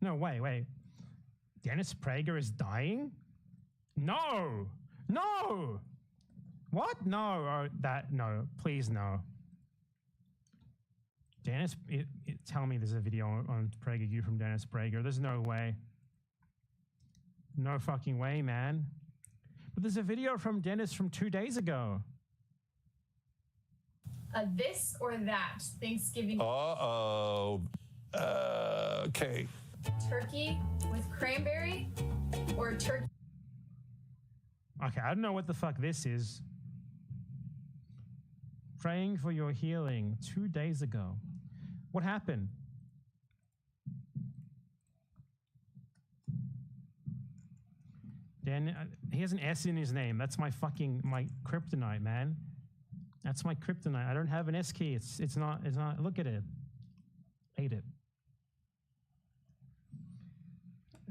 No, wait. Dennis Prager is dying? No! No! What? No, no, please no. Dennis, tell me there's a video on PragerU from Dennis Prager. There's no way. No fucking way, man. But there's a video from Dennis from 2 days ago. This or that Thanksgiving. Okay. Turkey with cranberry or turkey. Okay, I don't know what the fuck this is. Praying for your healing 2 days ago. What happened? Dan, he has an S in his name. That's my kryptonite, man. That's my kryptonite. I don't have an S key. It's not, look at it. Ate it.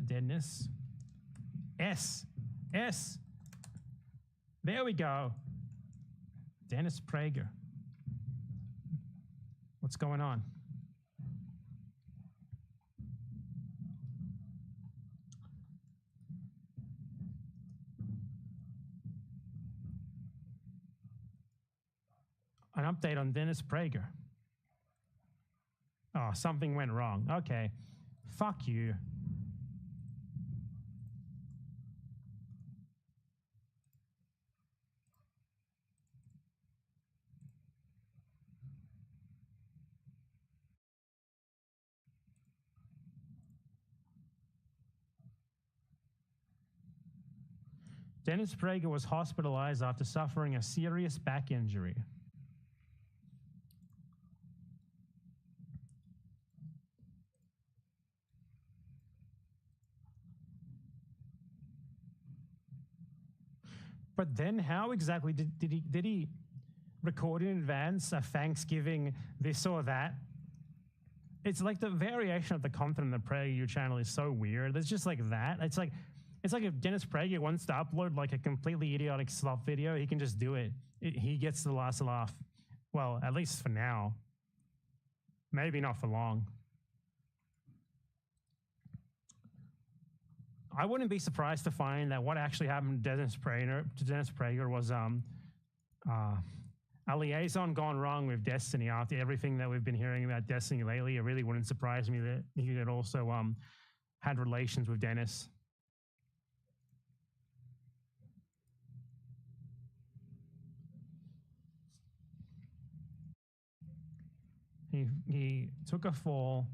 Dennis. S. There we go. Dennis Prager. What's going on? An update on Dennis Prager. Oh, something went wrong. Okay. Fuck you. Dennis Prager was hospitalized after suffering a serious back injury. But then how exactly did he record in advance a Thanksgiving this or that? It's like the variation of the content on the PragerU channel is so weird. There's just like that. It's like if Dennis Prager wants to upload like a completely idiotic slop video, he can just do it. He gets the last laugh. Well, at least for now. Maybe not for long. I wouldn't be surprised to find that what actually happened to Dennis Prager was a liaison gone wrong with Destiny. After everything that we've been hearing about Destiny lately, it really wouldn't surprise me that he had also had relations with Dennis. He took a fall.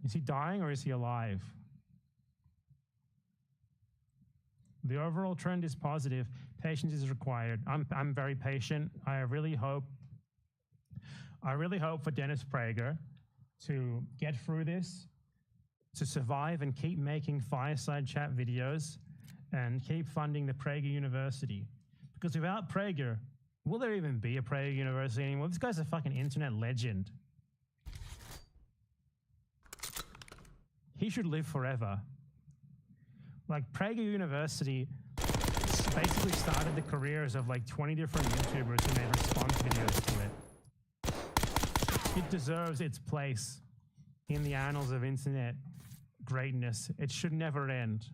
Is he dying or is he alive? The overall trend is positive. Patience is required. I'm very patient. I really hope for Dennis Prager to get through this, to survive and keep making fireside chat videos and keep funding the Prager University. Because without Prager, will there even be a Prager University anymore? This guy's a fucking internet legend. He should live forever. Like, Prager University basically started the careers of like 20 different YouTubers who made response videos to it. It deserves its place in the annals of internet greatness. It should never end.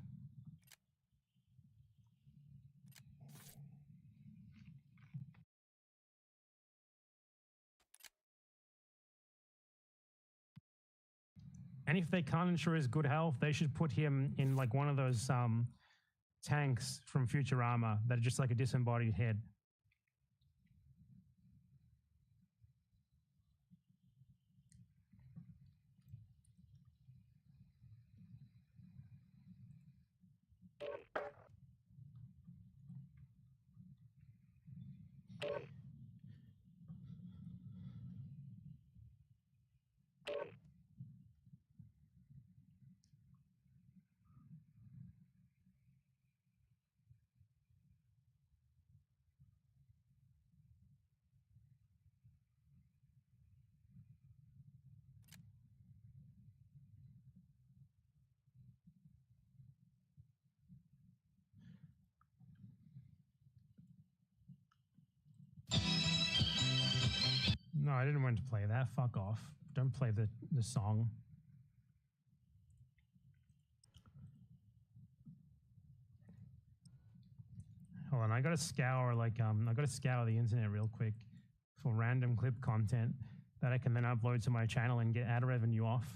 And if they can't ensure his good health, they should put him in like one of those tanks from Futurama that are just like a disembodied head. I didn't want to play that. Fuck off. Don't play the song. Hold on, I gotta scour the internet real quick for random clip content that I can then upload to my channel and get ad revenue off.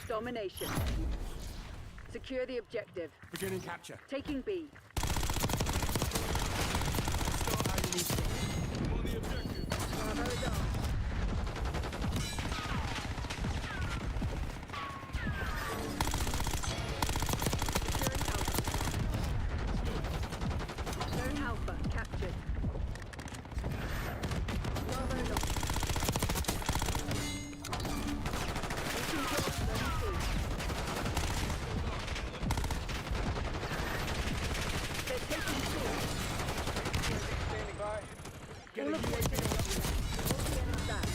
Domination. Secure the objective. Beginning capture. Taking B. Start how you need to. On the objective. Bravo is on. Securing Alpha. Zone Alpha captured. Bravo is on. Mission kill Zone C. They're taking C. Standing by. Get a All UAV. enemies back.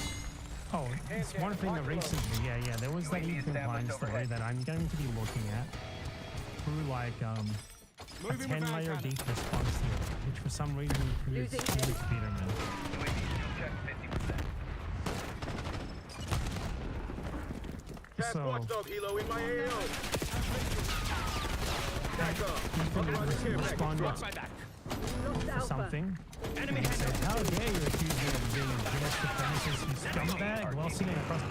Oh, it's one thing that recently, yeah, there was that Ethan Klein story that I'm going to be looking at through like a Moving with 10-layer Vanguard. deep response tier, which for some reason includes Losing Felix A. Peterman. Tag So, watchdog helo in my AO. Ethan responded Lost to Alpha. something. And he said, how dare you accuse me of being a Jewish supremacist, you scumbag, while sitting across to a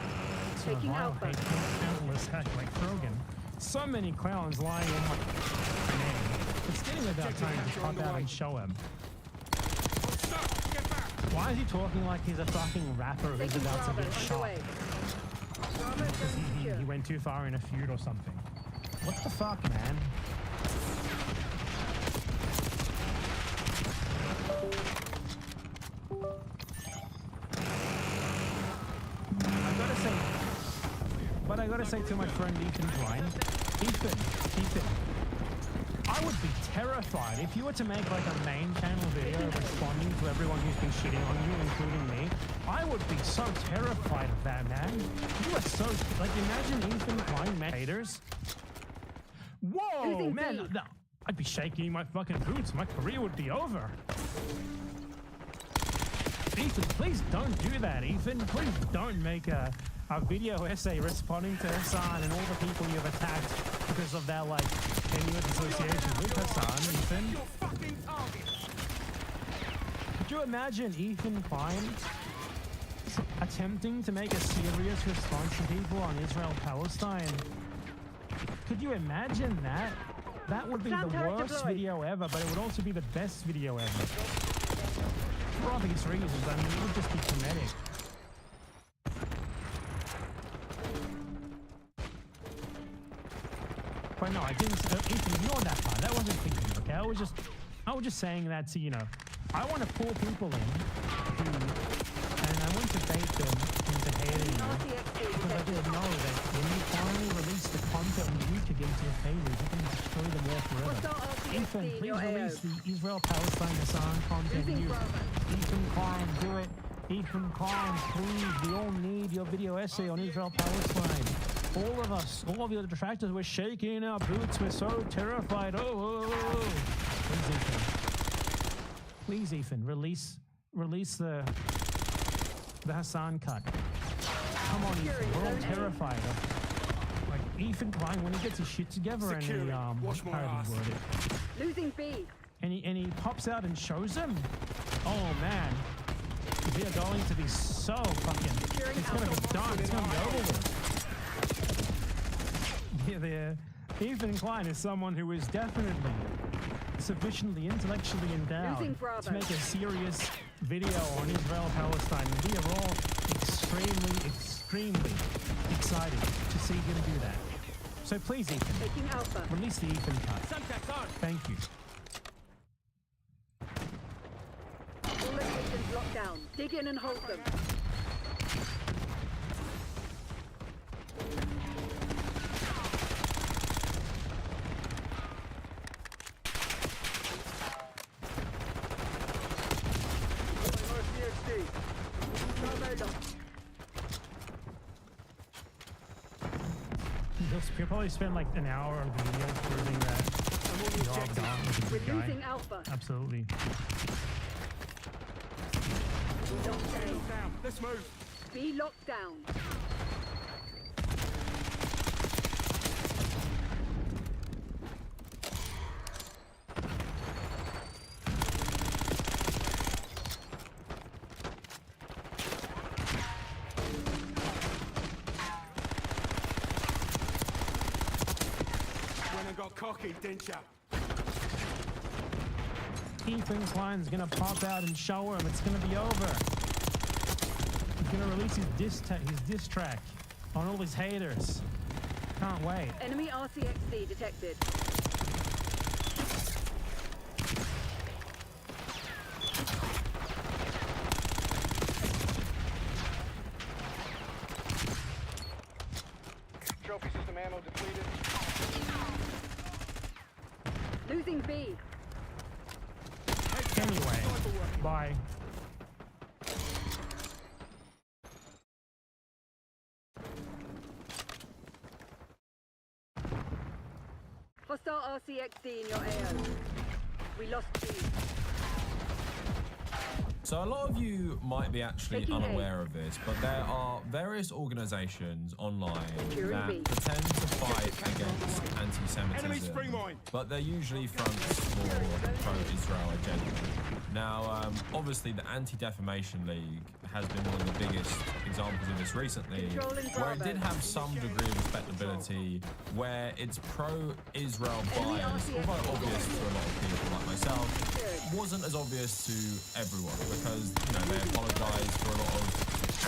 Taking vile, Alpha. hateful, analyst hack like Krogan. So many clowns lying on my name. It's getting about time to pop out and show him. Why is he talking like he's a fucking rapper who's Taking about to Bravo get shot? underway. Bravo Because zone he secure. went too far in a feud or something. What the fuck, man? I gotta say to my friend Ethan Klein, Ethan, I would be terrified if you were to make like a main channel video responding to everyone who's been shitting on you, including me. I would be so terrified of that, man. You are so, like, imagine Ethan Klein met haters. Whoa, Losing man, B. no, I'd be shaking in my fucking boots. My career would be over. Ethan, please don't do that, Ethan. Please don't make a video essay responding to Hassan and all the people you've attacked because of their, like, tenuous association with Hassan, Ethan. Could you imagine Ethan Klein attempting to make a serious response to people on Israel-Palestine? Could you imagine that? That would be the worst video ever, but it would also be the best video ever. For obvious reasons, I mean, it would just be kinetic. But no, I didn't. Ethan, ignore that part. That wasn't thinking. Okay, I was just saying that to, you know, I want to pull people in who, and I want to bait them into hating you because I just know that when you finally release the content you need to get into your favor, you can destroy them all forever. Ethan, please release the Israel-Palestine Hassan content. Ethan Klein, do it. Ethan Klein, please. We all need your video essay on Israel-Palestine. All of us, all of your detractors, we're shaking in our boots. We're so terrified. Oh. Please, Ethan, release the Hassan cut. Come on, Ethan. We're all terrified of, like, Ethan Klein when he gets his shit together and he how do you word it? Losing B. And he pops out and shows them. Oh man, we are going to be so fucking. It's gonna be done. It's gonna be over with. Yeah, Ethan Klein is someone who is definitely sufficiently intellectually endowed to make a serious video on Israel-Palestine. We are all extremely excited to see him do that. So please, Ethan, Taking Alpha. release the Ethan cut. Thank you. All locations locked down. Dig in and hold them. he'll probably spend like an hour of the video proving that Yoav Gaunt was a We're good guy. losing Alpha. Absolutely. We locked A. Down. Let's move. B locked down. When I got cocky, didn't ya? Tiefling's line's gonna pop out and show him. It's gonna be over. He's gonna release his diss track on all his haters. Can't wait. Enemy RCXD detected. Trophy system ammo depleted. Losing B. Anyway, bye. Hostile RCXD in your AO. We lost B. So a lot of you might be actually Taking unaware of this, but there are various organizations online Securing that B. pretend to fight against Enemy anti-Semitism, spring mine. but they're usually fronts for the pro-Israel agenda. Now, obviously the Anti-Defamation League has been one of the biggest examples of this recently, Controlling where it Bravo. did have some degree of respectability, where its pro-Israel Enemy bias, RCXD. although obvious to a lot of people like myself, wasn't as obvious to everyone because, you know, they apologise for a lot of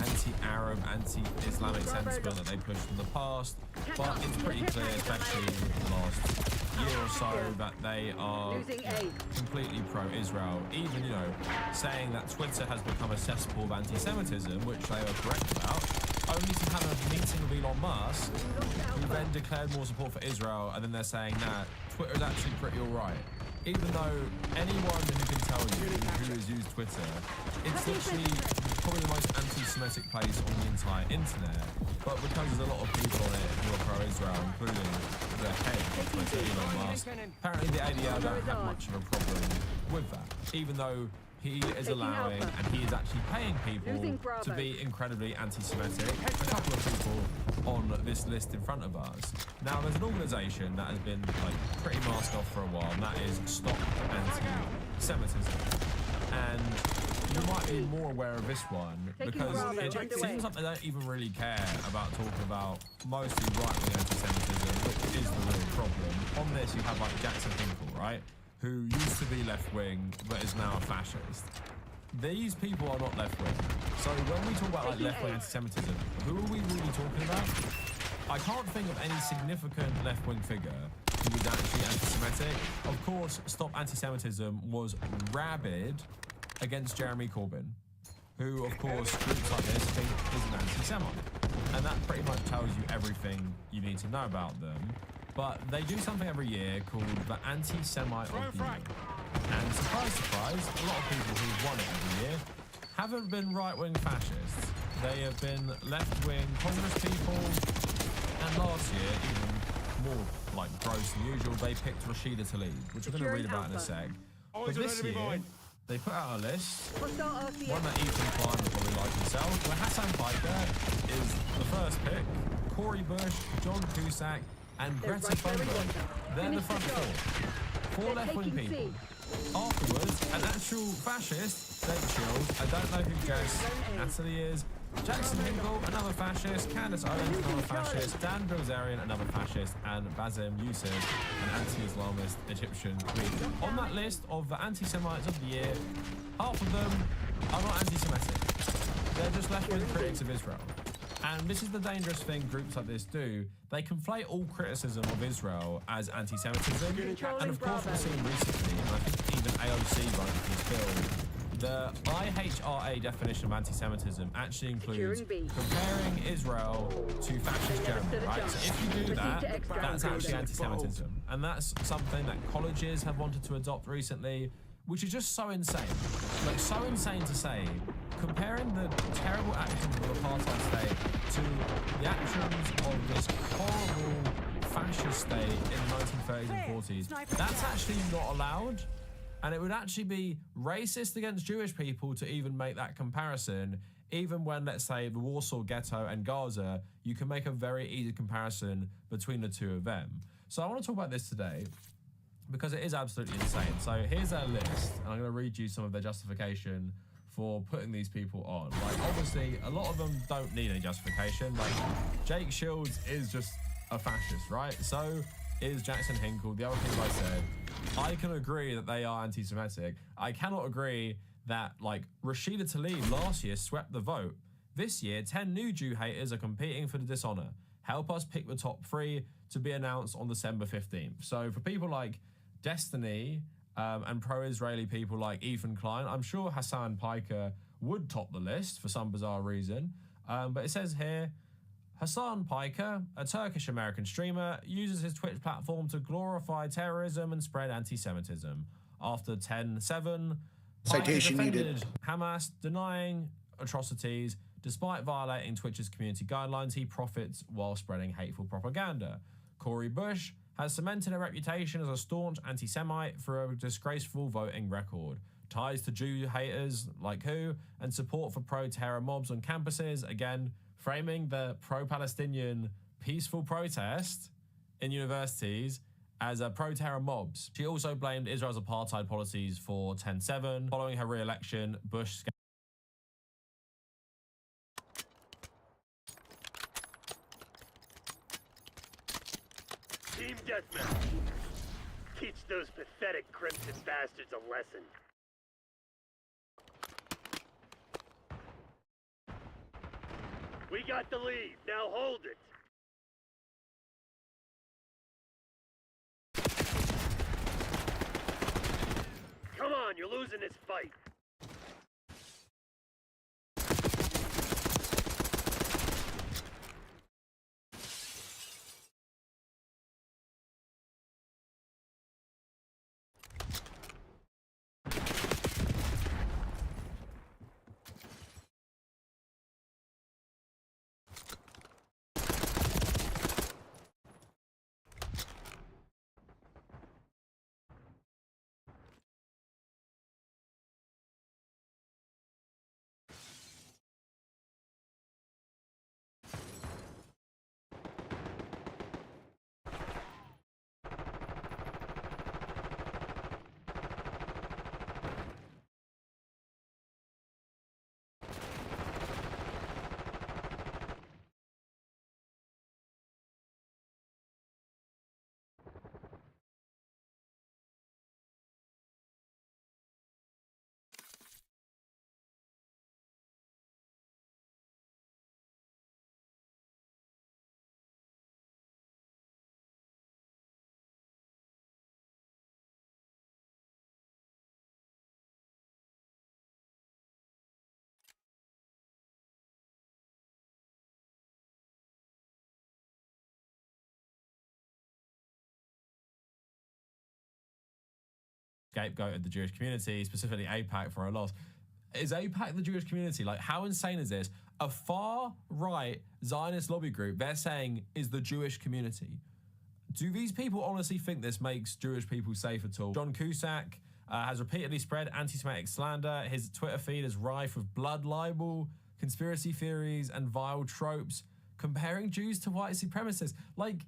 anti-Arab, anti-Islamic sentiment that they pushed in the past, but it's pretty clear, especially in the last year or so, that they are Losing A. completely pro-Israel. Even, you know, saying that Twitter has become a cesspool of anti-Semitism, which they are correct about, only to have a meeting with Elon Musk, who then declared more support for Israel, and then they're saying, nah, Twitter is actually pretty alright. Even though anyone who can tell you who has used Twitter, it's literally probably the most anti-Semitic place on the entire internet. But because there's a lot of people on it who are pro-Israel, including the head of Twitter, Elon Musk, apparently the ADL don't have much of a problem with that. Even though he is Taking allowing Alpha. and he is actually paying people Losing Bravo. to be incredibly anti-Semitic. A couple of people on this list in front of us. Now, there's an organisation that has been like pretty masked off for a while, and that is Stop Anti-Semitism. And you might be more aware of this one Taking because Bravo, it underway. seems like they don't even really care about talking about mostly right-wing anti-Semitism, which is the real problem. On this, you have like Jackson Hinkle, right? Who used to be left-wing but is now a fascist. These people are not left-wing. So when we talk about like left-wing anti-Semitism, who are we really talking about? I can't think of any significant left-wing figure who was actually anti-Semitic. Of course, Stop Anti-Semitism was rabid against Jeremy Corbyn, who, of course, groups like this think is an anti-Semite. And that pretty much tells you everything you need to know about them. But they do something every year called the Anti-Semite of the Year. And surprise, surprise, a lot of people who've won it every year haven't been right-wing fascists. They have been left-wing Congress people. And last year, even more like gross than usual, they picked Rashida Tlaib, which we're going to read about in a sec. But this year, they put out a list, Hostile RCXD. one that Ethan Klein would probably like himself, where Hassan Piker is the first pick, Corey Bush, John Cusack, and They're Greta right there in Thunberg. winter. They're the Finish front the job. four. Four They're left-wing taking people. C. Afterwards, an actual fascist, Jake Shields, I don't know who Jess Natalie is, Jackson Hinkle, another fascist, Candace Owens, another fascist, Dan Bilzerian, another fascist, and Bassem Youssef, an anti-Islamist Egyptian leader. On that list of the anti-Semites of the year, half of them are not anti-Semitic. They're just left-wing critics of Israel. And this is the dangerous thing groups like this do. They conflate all criticism of Israel as anti-Semitism. And of course we've seen recently, and I think even AOC wrote this bill, the IHRA definition of anti-Semitism actually includes Securing B. comparing Israel to fascist Germany, right? So if you do that, that's actually anti-Semitism. And that's something that colleges have wanted to adopt recently, which is just so insane. Like, so insane to say, comparing the terrible actions of the apartheid state to the actions of this horrible 30s and 40s. That's actually not allowed. And it would actually be racist against Jewish people to even make that comparison. Even when, let's say, the Warsaw Ghetto and Gaza, you can make a very easy comparison between the two of them. So I want to talk about this today because it is absolutely insane. So here's their list, and I'm going to read you some of their justification for putting these people on. Like, obviously, a lot of them don't need any justification. Like, Jake Shields is just a fascist, right? So is Jackson Hinkle, the other people I said. I can agree that they are anti-Semitic. I cannot agree that, like, Rashida Tlaib last year swept the vote. This year, 10 new Jew haters are competing for the dishonor. Help us pick the top 3 to be announced on December 15th. So for people like Destiny and pro-Israeli people like Ethan Klein, I'm sure Hassan Piker would top the list for some bizarre reason. But it says here, Hassan Piker, a Turkish-American streamer, uses his Twitch platform to glorify terrorism and spread anti-Semitism. After 10-7, Citation Piker defended needed. Hamas, denying atrocities. Despite violating Twitch's community guidelines, he profits while spreading hateful propaganda. Corey Bush has cemented a reputation as a staunch anti-Semite for a disgraceful voting record. Ties to Jew haters like who, and support for pro-terror mobs on campuses, again, framing the pro-Palestinian peaceful protest in universities as a pro-terror mobs. She also blamed Israel's apartheid policies for 10-7. Following her re-election, Bush Team Deathmatch. Teach those pathetic crimson bastards a lesson. We got the lead. Now hold it. Come on, you're losing this fight. Scapegoated the Jewish community, specifically AIPAC, for a loss. Is AIPAC the Jewish community? Like, how insane is this? A far-right Zionist lobby group, they're saying, is the Jewish community. Do these people honestly think this makes Jewish people safe at all? John Cusack has repeatedly spread anti-Semitic slander. His Twitter feed is rife with blood libel, conspiracy theories, and vile tropes, comparing Jews to white supremacists. Like,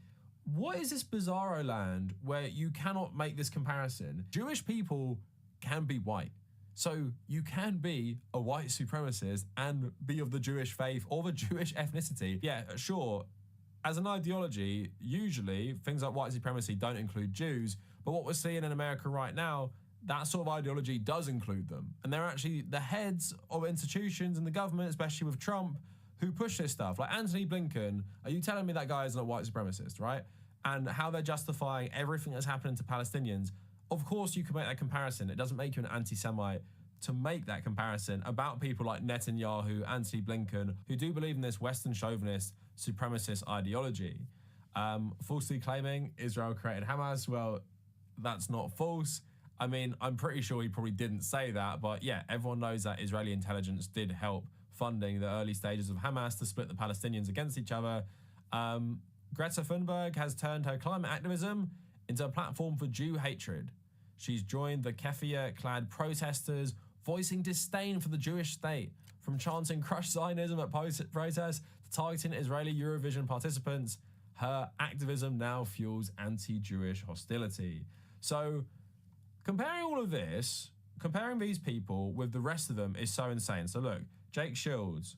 what is this bizarro land where you cannot make this comparison? Jewish people can be white. So you can be a white supremacist and be of the Jewish faith or the Jewish ethnicity. Yeah, sure. As an ideology, usually things like white supremacy don't include Jews, but what we're seeing in America right now, that sort of ideology does include them. And they're actually the heads of institutions in the government, especially with Trump, who push this stuff. Like Anthony Blinken, are you telling me that guy isn't a white supremacist, right? And how they're justifying everything that's happening to Palestinians. Of course you can make that comparison. It doesn't make you an anti-Semite to make that comparison about people like Netanyahu, Anthony Blinken, who do believe in this Western chauvinist supremacist ideology. Falsely claiming Israel created Hamas, well, that's not false. I mean, I'm pretty sure he probably didn't say that, but yeah, everyone knows that Israeli intelligence did help funding the early stages of Hamas to split the Palestinians against each other. Greta Thunberg has turned her climate activism into a platform for Jew hatred. She's joined the keffiyeh-clad protesters, voicing disdain for the Jewish state, from chanting "Crush Zionism" at protests to targeting Israeli Eurovision participants. Her activism now fuels anti-Jewish hostility. So, comparing all of this, comparing these people with the rest of them is so insane. So look, Jake Shields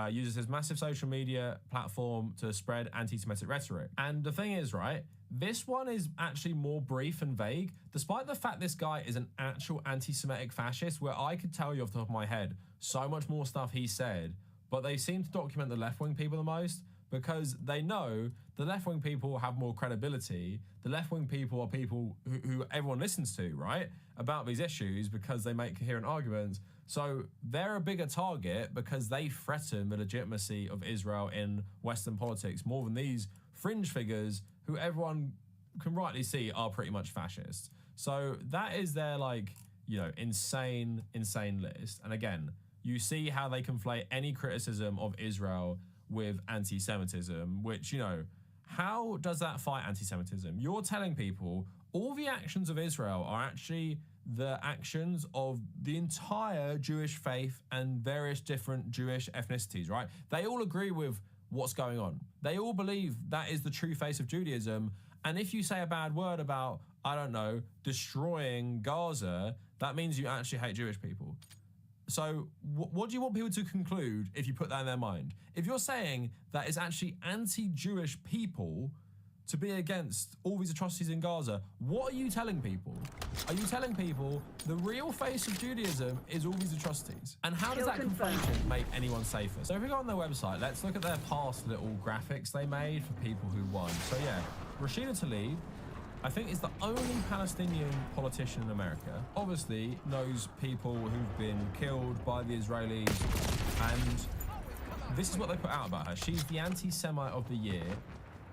uses his massive social media platform to spread anti-Semitic rhetoric. And the thing is, right, this one is actually more brief and vague, despite the fact this guy is an actual anti-Semitic fascist, where I could tell you off the top of my head so much more stuff he said, but they seem to document the left-wing people the most, because they know the left-wing people have more credibility. The left-wing people are people who everyone listens to, right, about these issues because they make coherent arguments. So they're a bigger target because they threaten the legitimacy of Israel in Western politics more than these fringe figures who everyone can rightly see are pretty much fascists. So that is their, like, you know, insane list. And again, you see how they conflate any criticism of Israel with anti-Semitism, which, you know, how does that fight anti-Semitism? You're telling people all the actions of Israel are actually the actions of the entire Jewish faith and various different Jewish ethnicities, right? They all agree with what's going on. They all believe that is the true face of Judaism. And if you say a bad word about, I don't know, destroying Gaza, that means you actually hate Jewish people. So what do you want people to conclude if you put that in their mind? If you're saying that it's actually anti-Jewish people to be against all these atrocities in Gaza, what are you telling people? Are you telling people the real face of Judaism is all these atrocities? And how does that conflation make anyone safer? So if we go on their website, let's look at their past little graphics they made for people who won. So yeah, Rashida Tlaib, I think, is the only Palestinian politician in America. Obviously knows people who've been killed by the Israelis, and this is what they put out about her. She's the anti-Semite of the year.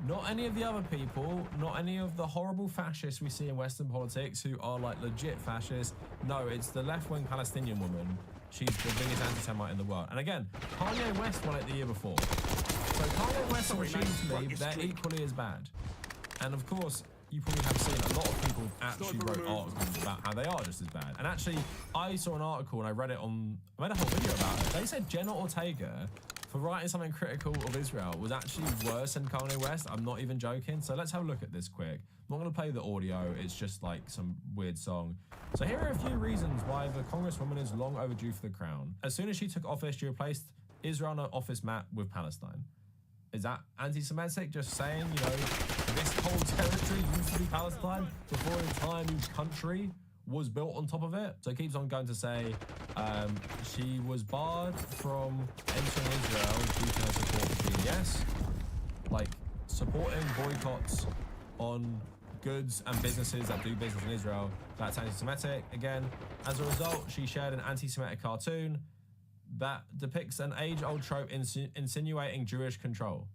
Not any of the other people, not any of the horrible fascists we see in Western politics who are like legit fascists. No, it's the left-wing Palestinian woman. She's the biggest anti-Semite in the world. And again, Kanye West won it the year before. So Kanye West and Rashida Tlaib, they're equally as bad. And of course, you probably have seen a lot of people actually wrote articles about how they are just as bad. And actually, I saw an article and I read it on, I made a whole video about it. They said Jenna Ortega, for writing something critical of Israel, was actually worse than Kanye West. I'm not even joking. So let's have a look at this quick. I'm not going to play the audio. It's just like some weird song. So here are a few reasons why the Congresswoman is long overdue for the crown. As soon as she took office, she replaced Israel on an office map with Palestine. Is that anti-Semitic? Just saying, you know, this whole territory used to be Palestine before an entire new country was built on top of it. So it keeps on going to say she was barred from entering Israel due to her support for BDS. Like, supporting boycotts on goods and businesses that do business in Israel, that's anti-Semitic. Again, as a result, she shared an anti-Semitic cartoon that depicts an age-old trope insinuating Jewish control.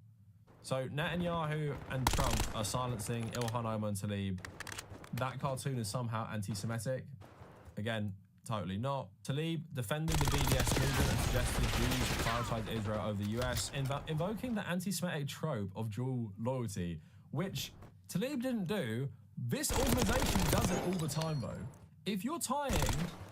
So Netanyahu and Trump are silencing Ilhan Omar and Tlaib. That cartoon is somehow anti-Semitic. Again, totally not. Tlaib defended the BDS movement and suggested Jews should prioritize Israel over the US, invoking the anti-Semitic trope of dual loyalty, which Tlaib didn't do. This organization does it all the time, though. If you're tying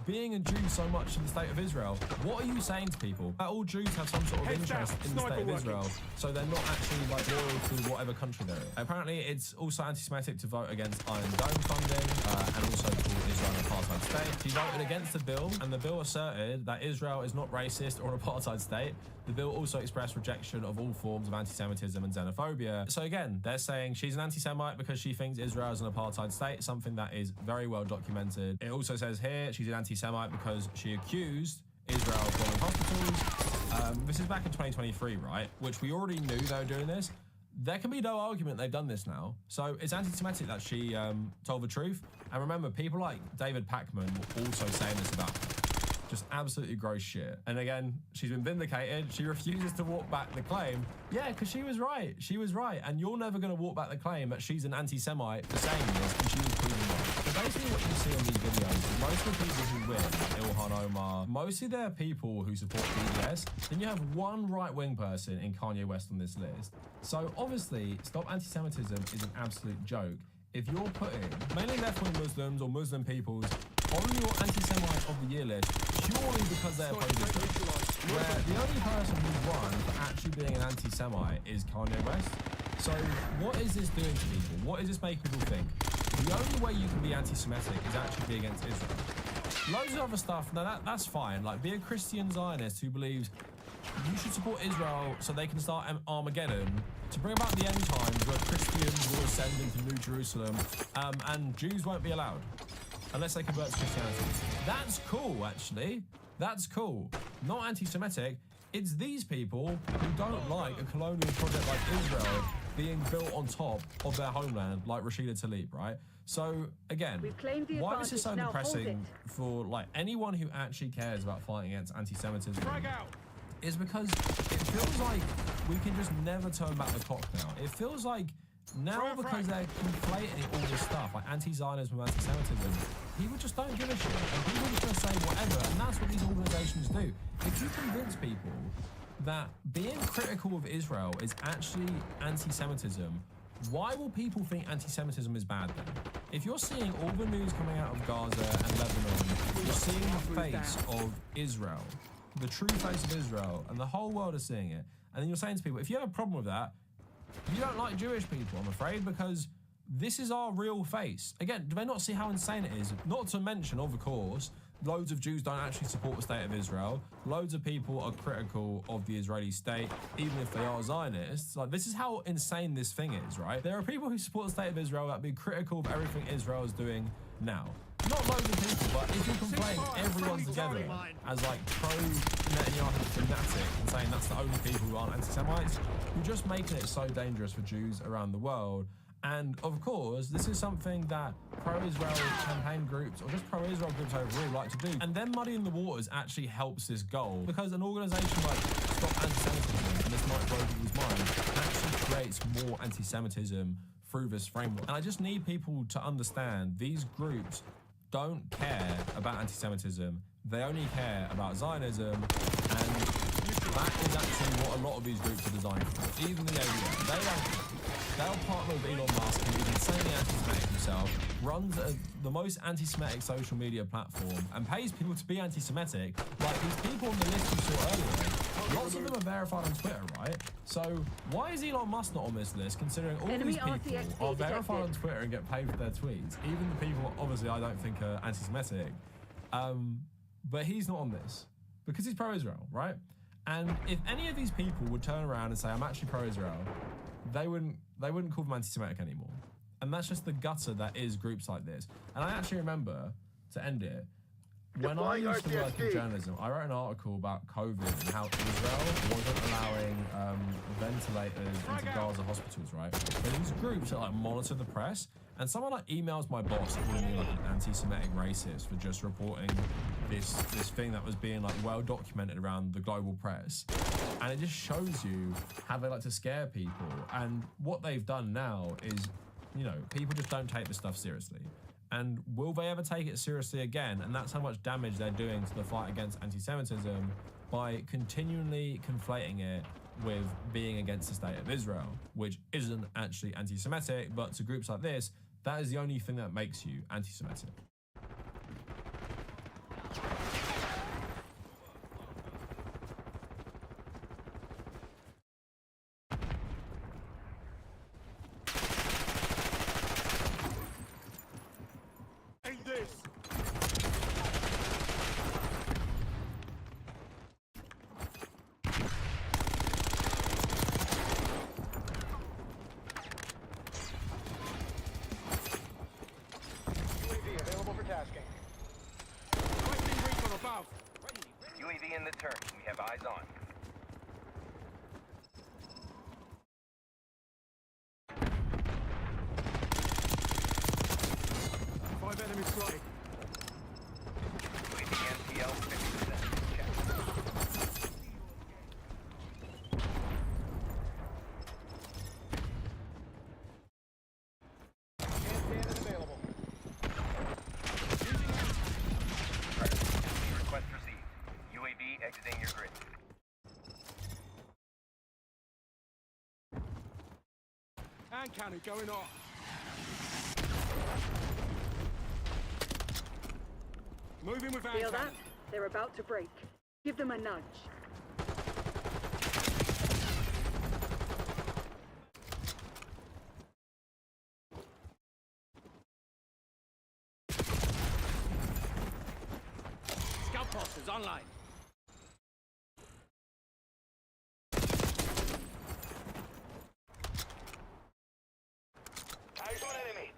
being a Jew so much to the state of Israel, what are you saying to people? That all Jews have some sort of interest in the state of Israel, so they're not actually like loyal to whatever country they're in. Apparently, it's also anti-Semitic to vote against Iron Dome funding and also call Israel an apartheid state. She voted against the bill, and the bill asserted that Israel is not racist or an apartheid state. The bill also expressed rejection of all forms of anti-Semitism and xenophobia. So again, they're saying she's an anti-Semite because she thinks Israel is an apartheid state, something that is very well documented. It also says here she's an anti-Semite because she accused Israel of bombing hospitals. This is back in 2023, right? Which we already knew they were doing this. There can be no argument they've done this now. So it's anti-Semitic that she told the truth. And remember, people like David Pacman were also saying this about her. Just absolutely gross shit. And again, she's been vindicated. She refuses to walk back the claim. Yeah, because she was right. She was right. And you're never going to walk back the claim that she's an anti-Semite for saying this, and she was proven right. So basically what you see on these videos, most of the people who win, Ilhan Omar, mostly they're people who support BDS. Then you have one right-wing person in Kanye West on this list. So obviously, Stop Anti-Semitism is an absolute joke. if you're putting mainly left-wing Muslims or Muslim peoples on your anti-Semite of the year list purely because they oppose Israel, where the only person who's won for actually being an anti-Semite is Kanye West. So what is this doing to people? What is this making people think? The only way you can be anti-Semitic is actually be against Israel. Loads of other stuff, now that's fine. Like, be a Christian Zionist who believes you should support Israel so they can start Armageddon to bring about the end times where Christians will ascend into New Jerusalem and Jews won't be allowed unless they convert to Christianity. That's cool, actually. That's cool. Not anti-Semitic. It's these people who don't like a colonial project like Israel being built on top of their homeland, like Rashida Tlaib, right? So again, why is this so depressing for like anyone who actually cares about fighting against anti-Semitism? Is because it feels like we can just never turn back the clock now. It feels like now because they're conflating all this stuff, like anti-Zionism and anti-Semitism, people just don't give a shit. And people just gonna say whatever, and that's what these organizations do. If you convince people that being critical of Israel is actually anti-Semitism, why will people think anti-Semitism is bad then? If you're seeing all the news coming out of Gaza and Lebanon, you're seeing the face of Israel, the true face of Israel, and the whole world is seeing it. And then you're saying to people, if you have a problem with that, you don't like Jewish people, I'm afraid, because this is our real face. Again, do they not see how insane it is? Not to mention, of course, loads of Jews don't actually support the state of Israel. Loads of people are critical of the Israeli state, even if they are Zionists. Like, this is how insane this thing is, right? There are people who support the state of Israel that be critical of everything Israel is doing now. Not loads of people, but if you're complaining everyone together as like pro-Netanyahu fanatic and saying that's the only people who aren't anti-Semites, you're just making it so dangerous for Jews around the world. And of course, this is something that pro-Israel campaign groups or just pro-Israel groups overall like to do. And then muddying the waters actually helps this goal, because an organization like Stop Anti-Semitism, and this might blow people's mind, actually creates more anti-Semitism through this framework. And I just need people to understand these groups don't care about anti-Semitism. They only care about Zionism, and that is actually what a lot of these groups are designed for. Even the ADF, they'll partner with Elon Musk, who is insanely anti-Semitic himself, runs the most anti-Semitic social media platform, and pays people to be anti-Semitic. Like these people on the list you saw earlier, lots of them are verified on Twitter, right? So why is Elon Musk not on this list, considering all these people are verified on Twitter and get paid for their tweets? Even the people, obviously, I don't think are anti-Semitic, but he's not on this because he's pro-Israel, right? And if any of these people would turn around and say, I'm actually pro-Israel, they wouldn't call them anti-Semitic anymore. And that's just the gutter that is groups like this. And I actually remember, to end it, when I used to work in journalism, I wrote an article about COVID and how Israel wasn't allowing ventilators into Gaza hospitals, right? But these groups that like monitor the press, and someone like emails my boss calling me like an anti-Semitic racist for just reporting this thing that was being like well documented around the global press. And it just shows you how they like to scare people. And what they've done now is, you know, people just don't take this stuff seriously. And will they ever take it seriously again? And that's how much damage they're doing to the fight against anti-Semitism by continually conflating it with being against the state of Israel, which isn't actually anti-Semitic, but to groups like this, that is the only thing that makes you anti-Semitic. UAV in the turn. We have eyes on. Five enemy spotted. UAV NPL 50%. Check. Available. Request received. UAV exiting your grid. Hand cannon going off. Moving with Feel that? cannon. They're about to break. Give them a nudge. Scout posters online. Eyes on enemy.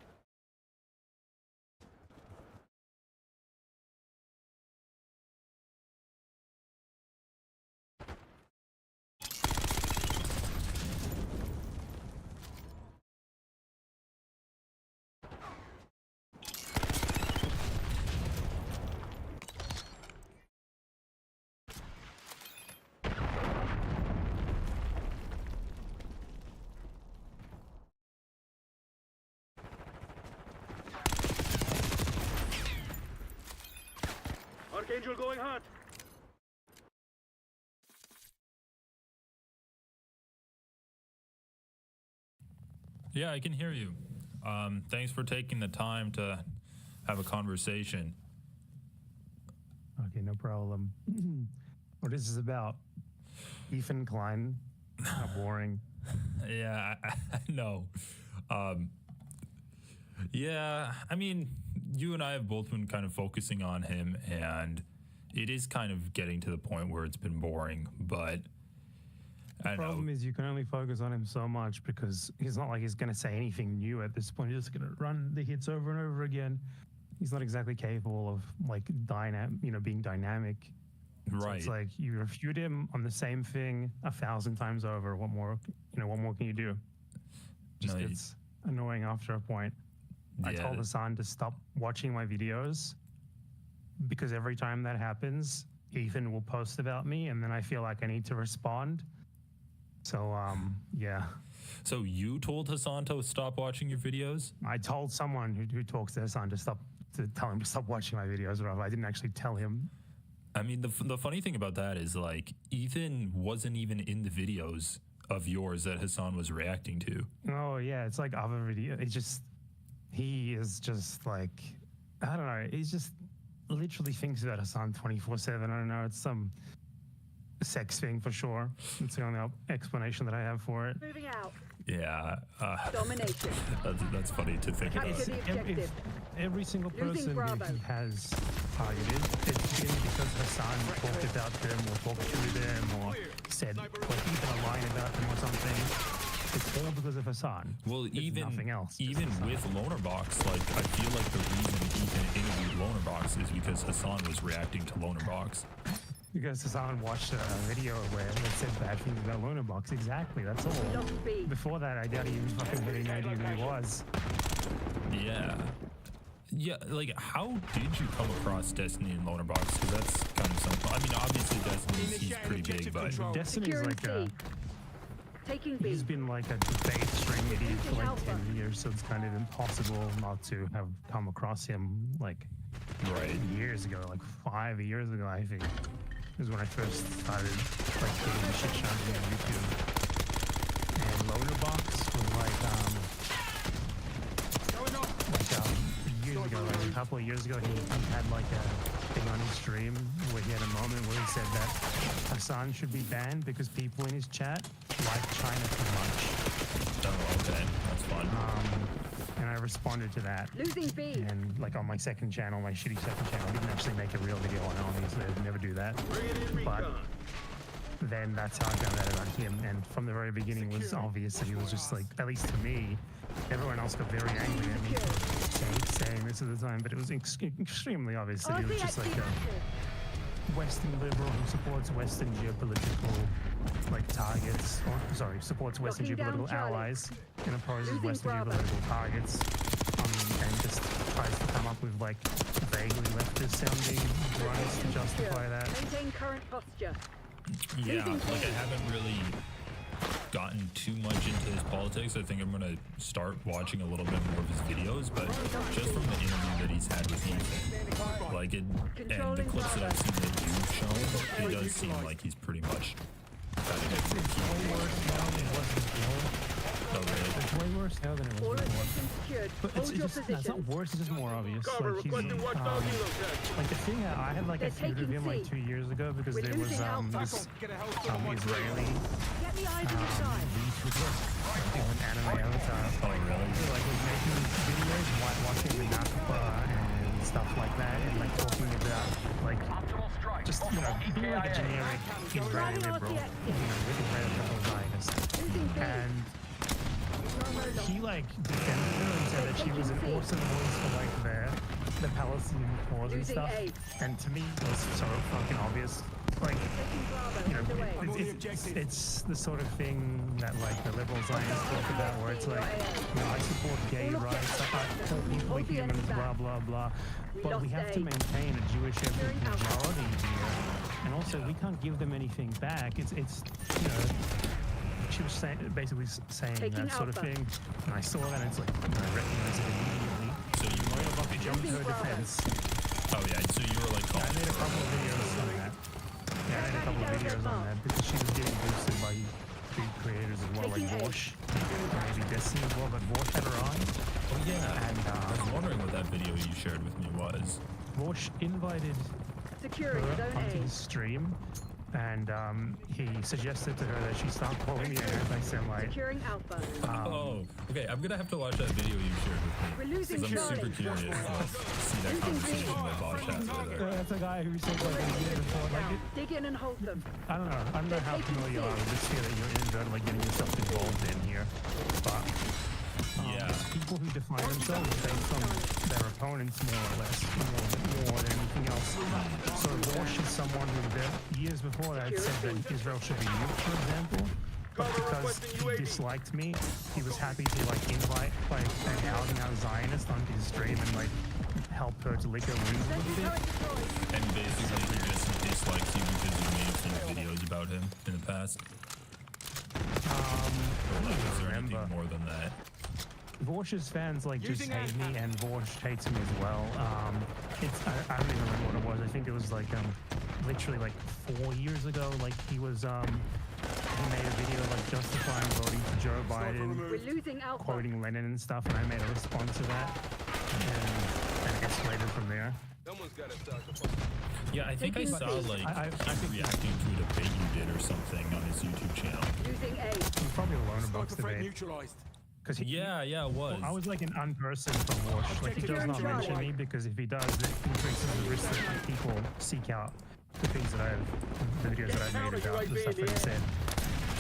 Archangel going hot. Yeah, I can hear you. Thanks for taking the time to have a conversation. Okay, no problem. What is this about? Ethan Klein? How boring. Yeah, I know. Yeah, I mean, you and I have both been kind of focusing on him, and it is kind of getting to the point where it's been boring, but I The don't problem know. is you can only focus on him so much because he's not like he's going to say anything new at this point. He's just going to run the hits over and over again. He's not exactly capable of like being dynamic. So Right. it's like you refute him on the same thing 1,000 times over. What more can you do? Just No, you- gets annoying after a point. I Yeah, told Hassan to stop watching my videos because every time that happens, Ethan will post about me, and then I feel like I need to respond. So, yeah, So you told Hassan to stop watching your videos? I told someone who talks to Hassan to tell him to stop watching my videos. Or I didn't actually tell him. I mean, the funny thing about that is, like, Ethan wasn't even in the videos of yours that Hassan was reacting to. Oh yeah, it's like other video. He is just like, I don't know. He's just literally thinks about Hassan 24/7. I don't know. It's some sex thing for sure. It's the only explanation that I have for it. Moving out. Yeah, Domination. that's funny to think about. Capture the objective. Every single Losing person who Bravo. he has targeted, it's been because Hassan talked about them or talked to them or said like even a line about them or something. It's all because of Hassan. Well, It's even nothing else. just even Hassan. with Lonerbox, like, I feel like the reason Ethan interviewed Lonerbox is because Hassan was reacting to Lonerbox. Because Hassan watched a video where it said bad things about Lonerbox. Exactly, that's all. Lost B. Before that, I doubt he even fucking really knew who he was. Yeah. Yeah, like, how did you come across Destiny and Lonerbox? Because that's kind of something. I mean, obviously Destiny's he's pretty big, but Destiny's Securing like a... C. Taking B. He's been like a debate string idiot for like 10 years, so it's kind of impossible not to have come across him like right. years ago, like 5 years ago, I think. Is when I first started like getting the shit shown to me on YouTube. And Lonerbox was years ago, like a couple of years ago, he had like a thing on his stream where he had a moment where he said that Hassan should be banned because people in his chat like China too much. Oh, okay. That's fun. And I responded to that. Losing B. And like on my second channel, my shitty second channel, I didn't actually make a real video on it, obviously, I'd never do that. But then that's how I found out about him. And from the very beginning, it was obvious that he was just like, at least to me, everyone else got very angry at me for saying this at the time, but it was extremely obvious that he was just like a Western liberal who supports Western geopolitical like targets, or sorry, supports Western Locking down geopolitical Charlie. allies and opposes Losing Western Bravo. geopolitical targets, and just tries to come up with like vaguely leftist sounding runs to justify that. Maintain current posture. Yeah, like, I haven't really gotten too much into his politics. I think I'm gonna start watching a little bit more of his videos, but just from the interview that he's had with Ethan, like it, and the clips that I've seen that you've shown, it does seem like he's pretty much kind of It's way worse now than it was before. Oh, really? It's way worse now than it All was before. locations secured. But Hold your it's not positions. worse, it's just more obvious. Cover, Like, he's, requesting watchdog helo tag. like the thing, I had like a They're feud with taking him like C. 2 years ago because We're there was losing Alpha. this Israeli Get the eyes on the side. YouTuber, an anime avatar. Oh, really? So, like was making videos, whitewashing the Nakba and stuff like that, and like talking about like just being like a generic Israeli liberal, with Israeli liberal Zionist. Losing B. And he like defended her and said that she was an awesome voice for like the Palestinian cause and Losing stuff. A. And to me, it was so fucking obvious. Like, Taking Bravo. Underway. it's the sort of thing that like the liberal Zionists talk about, where it's like, I support gay rights, I call people humans, blah blah blah. But we have to maintain a Jewish ethnic majority here, and also we can't give them anything back. It's she was basically saying Taking that sort of Alpha. thing, and I saw that, and it's like I recognized it immediately. So you Loyal Buffy jumped to her defense. Oh yeah, so you were like I calling made a for couple of her. videos on that. Yeah, I made a couple of videos on that because she was getting boosted by big creators as well, like Taking A. Vorsh, maybe Destiny as well, but Vorsh had her on. Oh yeah. And I was wondering what that video you shared with me was. Vorsh invited Securing her Zone onto A. his stream, and he suggested to her that she stop calling me an anti-Semite. Securing Alpha. Oh, okay. I'm gonna have to watch that video you shared with me. We're losing 'Cause I'm super Charlie. curious to see that conversation that Bosch has with her. That's a guy who said like a year before, like Dig in and hold them. I don't know how familiar you are with this fear that you're inadvertently getting yourself involved in here, but Yeah. it's people who define themselves based on their opponents more or less, more than anything else. So Vorsh is someone who years before that said that Israel should be nuked, for example. But because he disliked me, he was happy to like invite like an out Zionist onto his stream and like help her to lick her wounds a little bit. And basically he just dislikes you because you made some videos about him in the past. Or like, is there anything remember. more than that? Vorsh's fans like just hate me, and Vorsh hates me as well. I don't even remember what it was. I think it was like literally like 4 years ago. Like he was he made a video like justifying voting for Joe Biden, We're losing Alpha. quoting Lenin and stuff, and I made a response to that, and it escalated from there. Someone's got to start the Yeah, I think I Taking saw C. like I think reacting to a debate you did or something on his YouTube channel. Losing A. it was probably a loner box debate neutralized. because Yeah, it was. I was like an unperson from Vorsh. Like he does not mention me because if he does, it increases the risk that people seek out the things that the videos that I've made about the stuff that he said.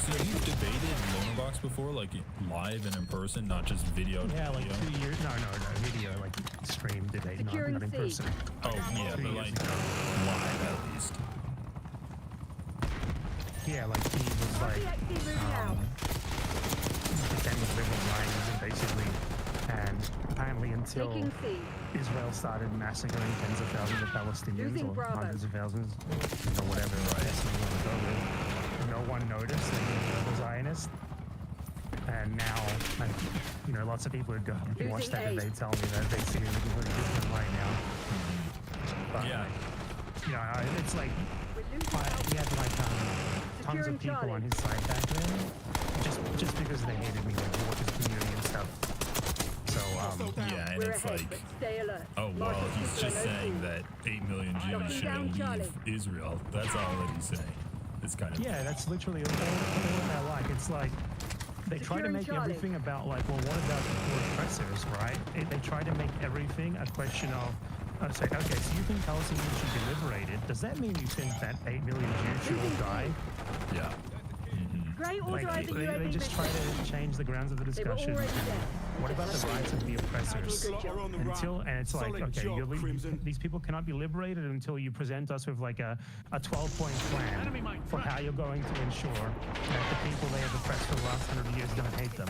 So you've debated Lonerbox before, like live and in person, not just video to Yeah, like video? 2 years. No, video, like stream debate, Securing not in C. person. Oh yeah, 2 but years like ago. live at least. Yeah, like he was like RCXD moving out. defending liberal Zionism basically, and apparently until Taking C. Israel started massacring tens of thousands of Palestinians Losing or Bravo. hundreds of thousands, whatever estimate you want to go with. No one noticed that he was a Zionist. And now, like, lots of people who go and watch that Losing A. debate tell me that they see it completely different right now. But, Yeah. it's like, We're losing Alpha. he had like tons Securing of people Charlie. on his side back then, just because they hated me, like Vorsh's community and stuff. So, Yeah, and We're it's ahead, like, but stay alert. oh well, Marshal he's Sister just no saying food. that 8 million Jews Knocking should down Charlie. leave Israel. That's all that he's saying. It's kind of yeah, that's literally all I like. It's like they try to Securing make Charlie. everything about like, well, what about the oppressors, right? They try to make everything a question of, say, okay, so you think Palestinians should be liberated? Does that mean you think that 8 million Jews should all die? yeah. Great Like, authorizing they UAV just try to change the grounds of the They were discussion. already there. What about the rights of the oppressors? And it's like, okay, these people cannot be liberated until you present us with like a 12-point plan for how you're going to ensure that the people they have oppressed for the last 100 years don't hate them.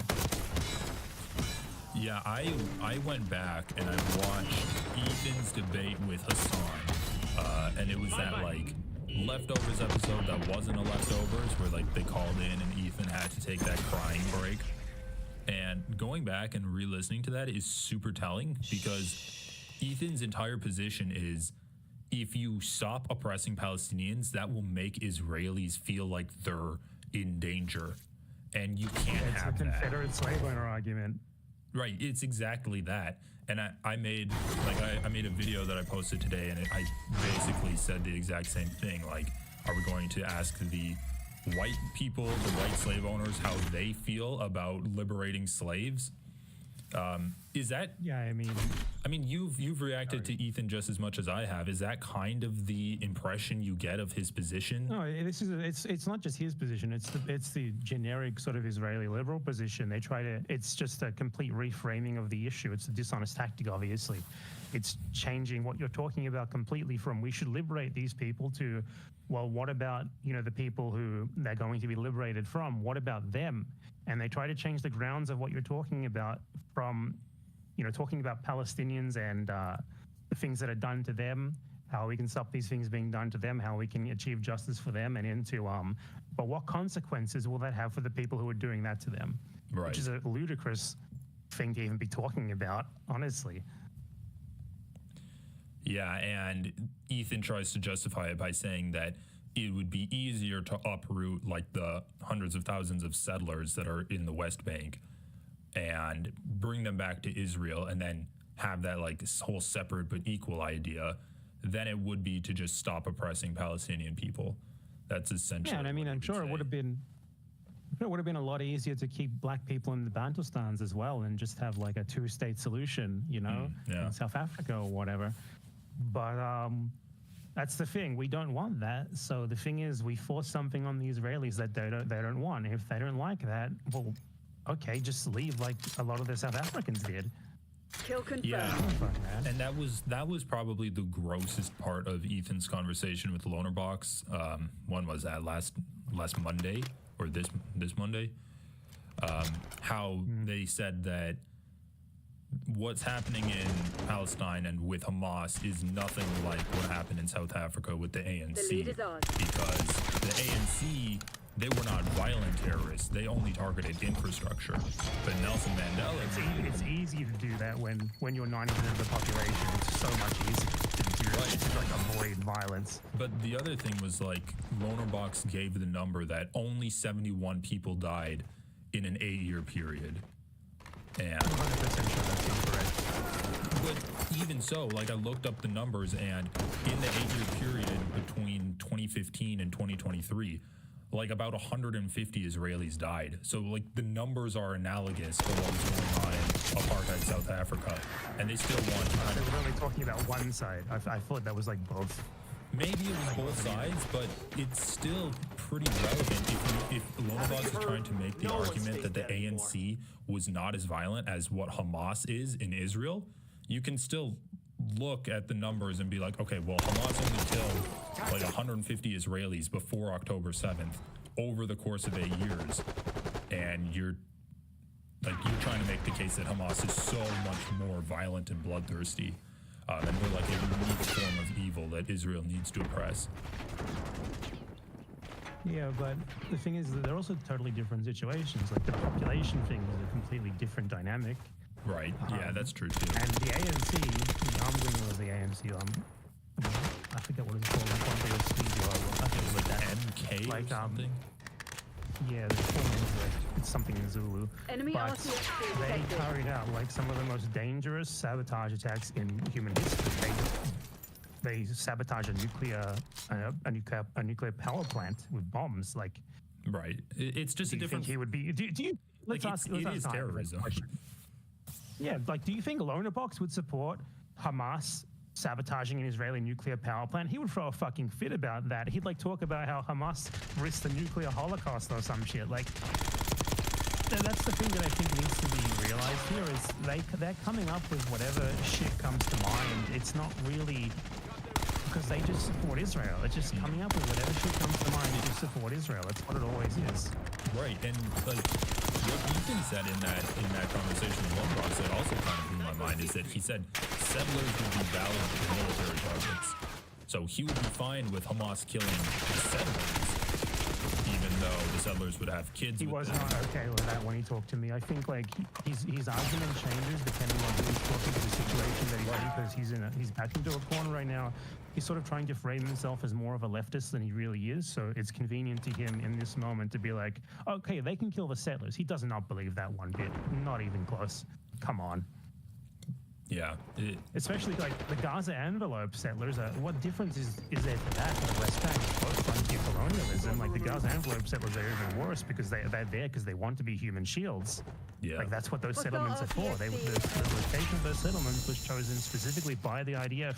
Yeah, I went back and I watched Ethan's debate with Hassan, and it was that like leftovers episode that wasn't a leftovers where like they called in and Ethan had to take that crying break. And going back and re-listening to that is super telling because Ethan's entire position is if you stop oppressing Palestinians, that will make Israelis feel like they're in danger, and you can't It's the have that. Confederate slave owner argument. Right, it's exactly that. And I made I made a video that I posted today, and I basically said the exact same thing. Like, are we going to ask the white people, the white slave owners, how they feel about liberating slaves? Is that? Yeah, I mean, you've reacted to Ethan just as much as I have. Is that kind of the impression you get of his position? no, it's not just his position. It's the generic sort of Israeli liberal position. They try to. It's just a complete reframing of the issue. It's a dishonest tactic, obviously. It's changing what you're talking about completely from we should liberate these people to, well, what about the people who they're going to be liberated from? What about them? And they try to change the grounds of what you're talking about from, talking about Palestinians and the things that are done to them, how we can stop these things being done to them, how we can achieve justice for them, and into, but what consequences will that have for the people who are doing that to them? Right. Which is a ludicrous thing to even be talking about, honestly. Yeah, and Ethan tries to justify it by saying that it would be easier to uproot like the hundreds of thousands of settlers that are in the West Bank and bring them back to Israel and then have that like this whole separate but equal idea than it would be to just stop oppressing Palestinian people. That's essentially. Yeah, and I mean, I'm sure it would have been. It would have been a lot easier to keep black people in the Bantustans as well and just have like a two-state solution, in South Africa or whatever. But that's the thing. We don't want that. So the thing is, we force something on the Israelis that they don't want. If they don't like that, well, okay, just leave like a lot of the South Africans did. Kill confirmed. Yeah, and that was probably the grossest part of Ethan's conversation with Lonerbox. When was that? Last Monday or this Monday? How they said that what's happening in Palestine and with Hamas is nothing like what happened in South Africa with the ANC, The lead is on. because the ANC, they were not violent terrorists. They only targeted infrastructure. But Nelson Mandela, It's easy to do that when you're 90% of the population. It's so much easier to do Right. to like avoid violence. But the other thing was like Lonerbox gave the number that only 71 people died in an 8-year period. And 100% sure that's not correct. but even so, like I looked up the numbers, and in the 8-year period between 2015 and 2023, like about 150 Israelis died. So like the numbers are analogous to what was going on in apartheid South Africa, and they still want to kind They of. were only talking about one side. I thought that was like both. Maybe it was both sides, but it's still pretty relevant if Lonerbox is trying to make the argument that the ANC was not as violent as what Hamas is in Israel. You can still look at the numbers and be like, okay, well, Hamas only killed like 150 Israelis before October 7th over the course of 8 years, and you're trying to make the case that Hamas is so much more violent and bloodthirsty. And they're like a unique form of evil that Israel needs to oppress. Yeah, but the thing is that they're also totally different situations. Like the population thing is a completely different dynamic. Right. Yeah, that's true too. And the ANC, the arms wing was the ANC. I forget what it's called. I think it was like that. MK Like, or something? Yeah, the full name's like it's something in Zulu. Enemy But RCXD they detected. carried out like some of the most dangerous sabotage attacks in human history. They sabotage a nuclear power plant with bombs. Like, Right. It's just do a you think different. he would be? Do you? Like, it is terrorism. Yeah, like, do you think Lonerbox would support Hamas sabotaging an Israeli nuclear power plant? He would throw a fucking fit about that. He'd like talk about how Hamas risked the nuclear holocaust or some shit. Like, that's the thing that I think needs to be realized here is they're coming up with whatever shit comes to mind. It's not really because they just support Israel. It's just coming up with whatever shit comes to mind to support Israel. That's what it always is. Right. And like what Ethan said in that conversation with Lonerbox that also kind of blew my mind is that he said settlers would be valid military targets. So he would be fine with Hamas killing the settlers, even though the settlers would have kids He with was them. not okay with that when he talked to me. I think like his argument changes depending on who he's talking to, the situation that he's in, because he's backed into a corner right now. He's sort of trying to frame himself as more of a leftist than he really is. So it's convenient to him in this moment to be like, okay, they can kill the settlers. He does not believe that one bit, not even close. Come on. Yeah. Especially like the Gaza envelope settlers. What difference is there to that in the West Bank post-frontier colonialism? Like the Gaza envelope settlers are even worse because they're there because they want to be human shields. Yeah. Like that's what those settlements are for. The location of those settlements was chosen specifically by the IDF,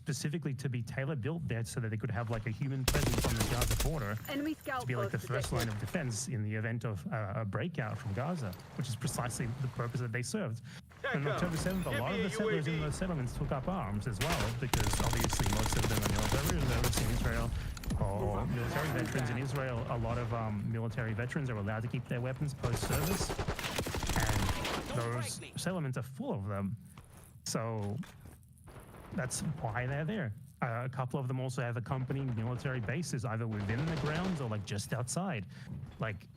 specifically to be tailor-built there so that they could have like a human presence on the Gaza border, Enemy scout to be like the post first line detected. of defense in the event of a breakout from Gaza, which is precisely the purpose that they served. On October 7th, a lot of the settlers in those settlements took up arms as well, because obviously most of them are military reservists in Israel or military veterans in Israel. A lot of military veterans are allowed to keep their weapons post-service, and those settlements are full of them. So that's why they're there. A couple of them also have accompanying military bases, either within the grounds or like just outside. Like,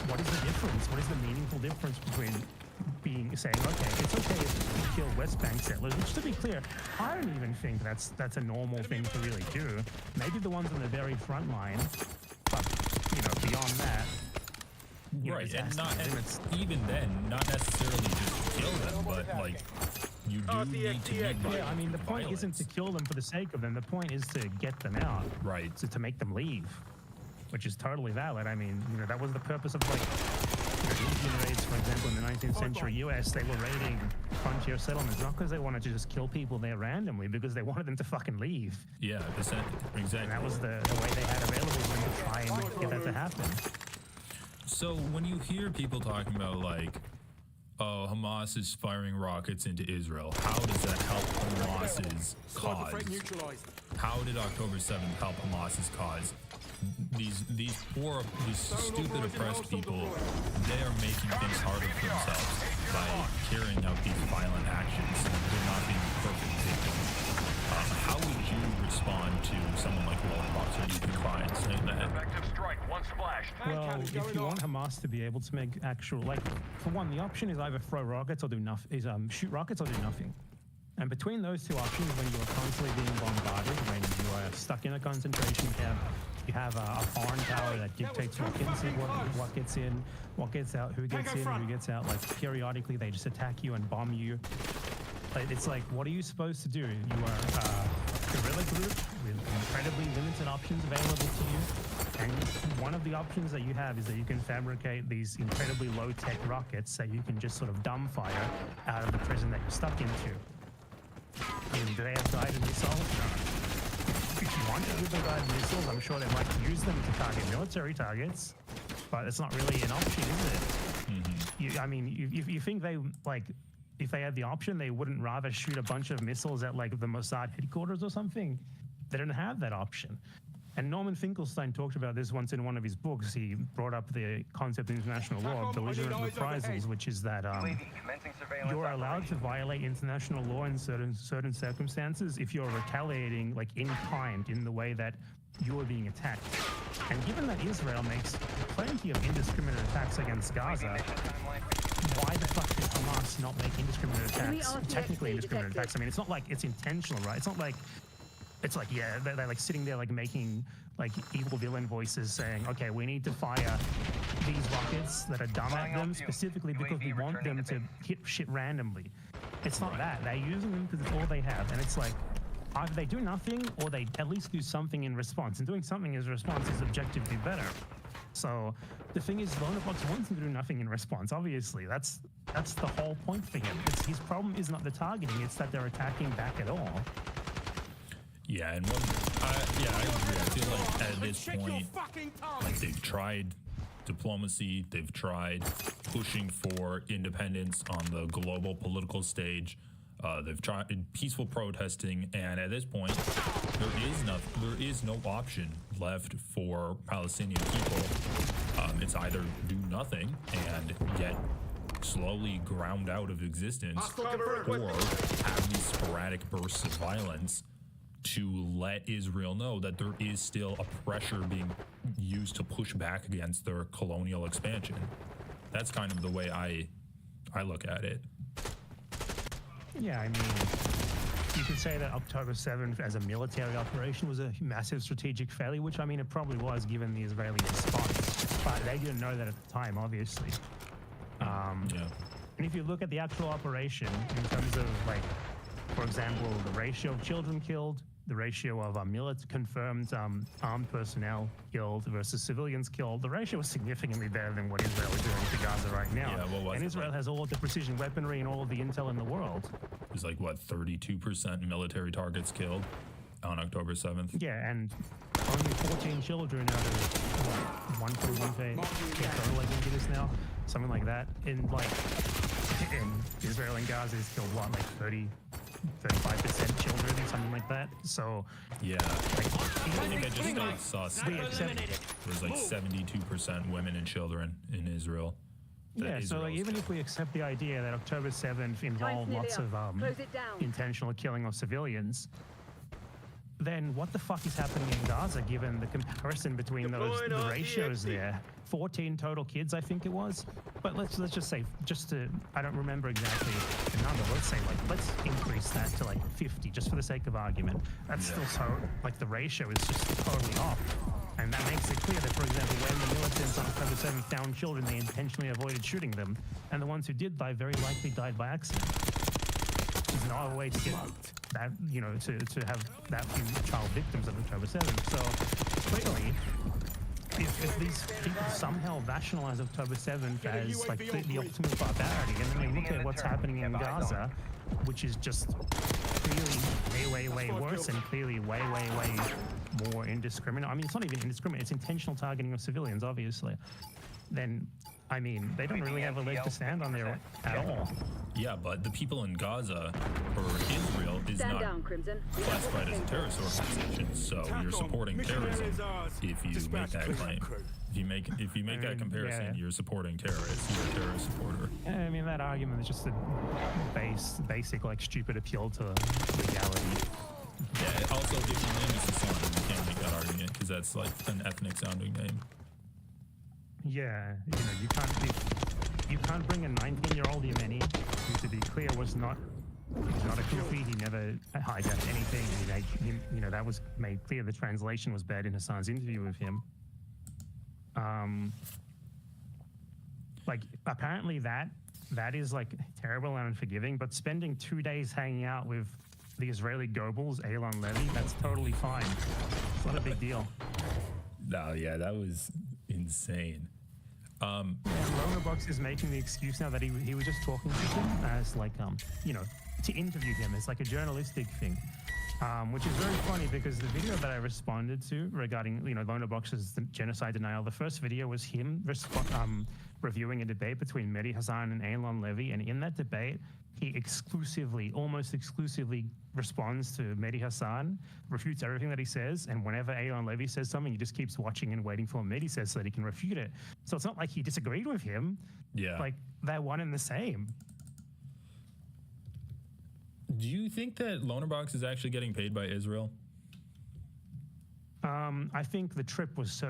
what is the difference? What is the meaningful difference between saying, okay, it's okay if you kill West Bank settlers, which to be clear, I don't even think that's a normal thing to really do. Maybe the ones on the very front line, but you know, beyond that, Right, and even then, not necessarily just kill them, but like you do need to make yeah, I mean, the point isn't to kill them for the sake of them. The point is to get them out. Right. So to make them leave, which is totally valid. I mean, you know, that was the purpose of like Indian raids, for example, in the 19th century US. They were raiding frontier settlements not because they wanted to just kill people there randomly, because they wanted them to fucking leave. Yeah, exactly. And that was the way they had available to them to try and get that to happen. So when you hear people talking about like, oh, Hamas is firing rockets into Israel, how does that help Hamas's cause? How did October 7th help Hamas's cause? These stupid oppressed people, they are making things harder for themselves by carrying out these violent actions. They're not being perfect victims. How would you respond to someone like Wallbox or even Klein saying that? Effective strike, one splashed. Well, if you want Hamas to be able to make actual, like, for one, the option is either throw rockets or do nothing, shoot rockets or do nothing. And between those two options, when you are constantly being bombarded, when you are stuck in a concentration camp, you have a foreign power that dictates what gets in, what gets in, what gets out, who gets in, who gets out. Like, periodically, they just attack you and bomb you. It's like, what are you supposed to do? You are a guerrilla group with incredibly limited options available to you. And one of the options that you have is that you can fabricate these incredibly low-tech rockets that you can just sort of dumbfire out of the prison that you're stuck into. And do they have guided missiles? No. If you want to use the guided missiles, I'm sure they might use them to target military targets, but it's not really an option, is it? Mm-hmm. I mean, you think they, like, if they had the option, they wouldn't rather shoot a bunch of missiles at, like, the Mossad headquarters or something? They don't have that option. And Norman Finkelstein talked about this once in one of his books. He brought up the concept of international law of belligerent reprisals, which is that you're allowed to violate international law in certain circumstances if you're retaliating, like, in kind, in the way that you are being attacked. And given that Israel makes plenty of indiscriminate attacks against Gaza, why the fuck did Hamas not make indiscriminate attacks? Technically indiscriminate attacks. I mean, it's not like it's intentional, right? It's not like it's like, yeah, they're like sitting there like making like evil villain voices saying, okay, we need to fire these rockets that are dumb at them specifically because we want them to hit shit randomly. It's not that. They're using them because it's all they have. And it's like, either they do nothing or they at least do something in response. And doing something as a response is objectively better. So the thing is, Lonabox wants him to do nothing in response, obviously. That's the whole point for him. His problem is not the targeting, it's that they're attacking back at all. Yeah, and I agree. I feel like at this point, like, they've tried diplomacy, they've tried pushing for independence on the global political stage, they've tried peaceful protesting, and at this point, there is no option left for Palestinian people. It's either do nothing and get slowly ground out of existence, or have these sporadic bursts of violence to let Israel know that there is still a pressure being used to push back against their colonial expansion. That's kind of the way I look at it. Yeah, I mean, you could say that October 7th as a military operation was a massive strategic failure, which I mean it probably was given the Israeli response, but they didn't know that at the time, obviously. Yeah. And if you look at the actual operation in terms of, like, for example, the ratio of children killed, the ratio of confirmed armed personnel killed versus civilians killed, the ratio is significantly better than what Israel is doing to Gaza right now. Yeah, what was and it, Israel like? has all of the precision weaponry and all of the intel in the world. It was like, what, 32% military targets killed on October 7th? Yeah, and only 14 children out of what, 1.1 total, I think it is now, something like that. In Israel and Gaza is killed what, like 35% children, something like that. So Yeah. like, I think I just saw we accept, there's like 72% women and children in Israel. that yeah, so like, Israel's even if we accept the idea that October 7th involved nearly lots up. of Close it down. intentional killing of civilians, then what the fuck is happening in Gaza given the comparison between the ratios there? 14 total kids, I think it was. But let's just say, I don't remember exactly the number. Let's say, like, let's increase that to like 50 just for the sake of argument. That's still so, like, the ratio is just totally off. And that makes it clear that, for example, when the militants on October 7th found children, they intentionally avoided shooting them. And the ones who did die very likely died by accident. There's no other way to get that, you know, to have that few child victims of October 7th. So clearly, if these people somehow rationalize October 7th as like the ultimate barbarity, and then they look at what's happening in Gaza, which is just clearly way worse and clearly way more indiscriminate. I mean, it's not even indiscriminate, it's intentional targeting of civilians, obviously. Then, I mean, they don't really have a leg to stand on there at all. Yeah, but the people in Gaza or Israel is Stand not down, Crimson. We have classified what as a we terrorist organization, so you're supporting terrorism if you make that claim. If you make that comparison, you're supporting terrorists. You're a terrorist supporter. I mean, that argument is just a basic, like, stupid appeal to legality. Yeah. Also, if your name is Hassan, you can't make that argument because that's like an ethnic sounding name. Yeah, you know, you can't bring a 19-year-old Yemeni, who, to be clear, he's not a Kufi. He never hijacked anything. You know, that was made clear. The translation was bad in Hassan's interview with him. Like, apparently that is like terrible and unforgiving. But spending 2 days hanging out with the Israeli Goebbels, Eilon Levy, that's totally fine. It's not a big deal. No, yeah, that was insane. And Lonerbox is making the excuse now that he was just talking to him as, like, you know, to interview him. It's like a journalistic thing, which is very funny because the video that I responded to regarding, you know, Lonerbox's genocide denial, the first video was him reviewing a debate between Mehdi Hassan and Eilon Levy, and in that debate, he almost exclusively responds to Mehdi Hassan, refutes everything that he says, and whenever Eilon Levy says something, he just keeps watching and waiting for what Mehdi says so that he can refute it. So it's not like he disagreed with him. Yeah. Like, they're one and the same. Do you think that Lonerbox is actually getting paid by Israel? I think the trip was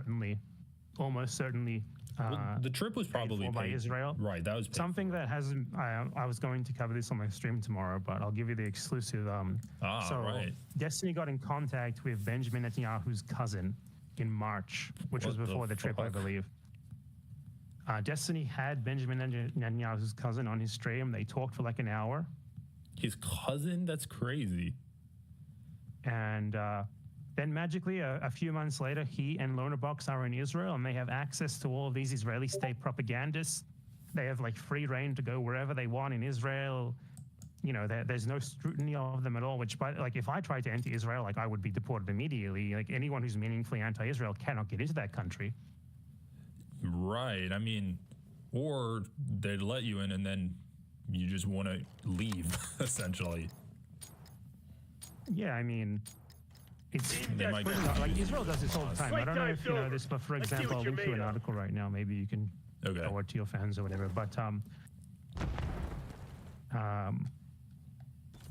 almost certainly Well, the trip was probably paid for by Israel. Right, that was paid something that hasn't. I was going to cover this on my stream tomorrow, but I'll give you the exclusive. Right. Destiny got in contact with Benjamin Netanyahu's cousin in March, which was What the before the trip, I fuck? believe. Destiny had Benjamin Netanyahu's cousin on his stream. They talked for like an hour. His cousin? That's crazy. And then magically, a few months later, he and Lonerbox are in Israel, and they have access to all of these Israeli state propagandists. They have like free reign to go wherever they want in Israel. You know, there's no scrutiny of them at all. Which, like, if I tried to enter Israel, like, I would be deported immediately. Like, anyone who's meaningfully anti-Israel cannot get into that country. Right. I mean, or they'd let you in, and then you just want to leave, essentially. Yeah, I mean, it's They might pretty get like Israel does this all the time. I don't know if you know this, but for Let's see example, what I'll you're link you made an of. article right now. Maybe you can forward it to your fans or whatever. But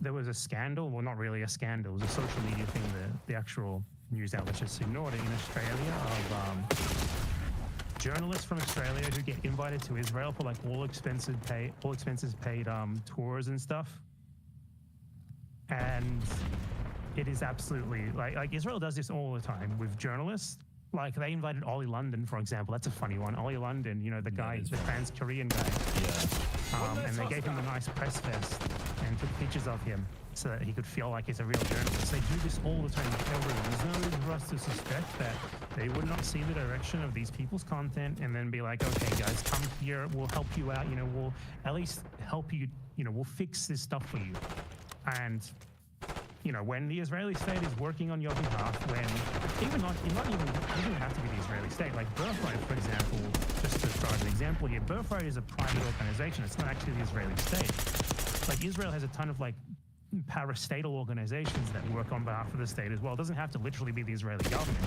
there was a scandal. Well, not really a scandal. It was a social media thing. The actual news outlets just ignored it in Australia of journalists from Australia who get invited to Israel for like all expenses paid tours and stuff. And it is absolutely like Israel does this all the time with journalists. Like they invited Ollie London, for example. That's a funny one. Ollie London, you know, the guy, the trans-Korean guy. Yeah. And they gave him a nice press vest and took pictures of him so that he could feel like he's a real journalist. They do this all the time with everyone. There's no reason for us to suspect that they would not see the direction of these people's content and then be like, okay, guys, come here. We'll help you out. You know, we'll at least help you. You know, we'll fix this stuff for you. And you know, when the Israeli state is working on your behalf, when even not even you don't have to be the Israeli state. Like Birthright, for example, just to start an example here, Birthright is a private organization. It's not actually the Israeli state. Like Israel has a ton of like parastatal organizations that work on behalf of the state as well. It doesn't have to literally be the Israeli government,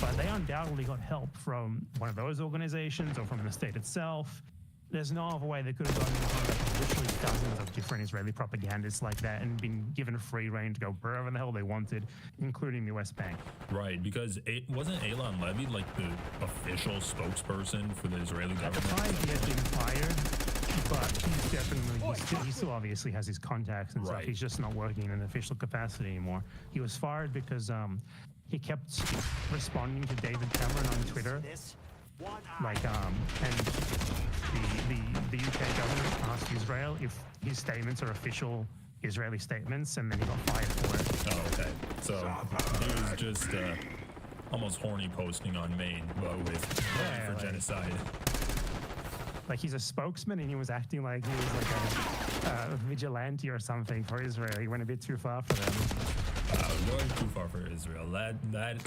but they undoubtedly got help from one of those organizations or from the state itself. There's no other way they could have done literally dozens of different Israeli propagandists like that and been given free reign to go wherever the hell they wanted, including the West Bank. Right, because wasn't Elan Levy like the official spokesperson for the Israeli government? At the time, he had been fired, but he's definitely, he still obviously has his contacts and stuff. He's just not working in an official capacity anymore. He was fired because he kept responding to David Cameron on Twitter. Like, and the UK government asked Israel if his statements are official Israeli statements, and then he got fired for it. Oh, okay. So he was just almost horny posting on Maine with for like, genocide. Like he's a spokesman, and he was acting like he was like a vigilante or something for Israel. He went a bit too far for them. Going too far for Israel. That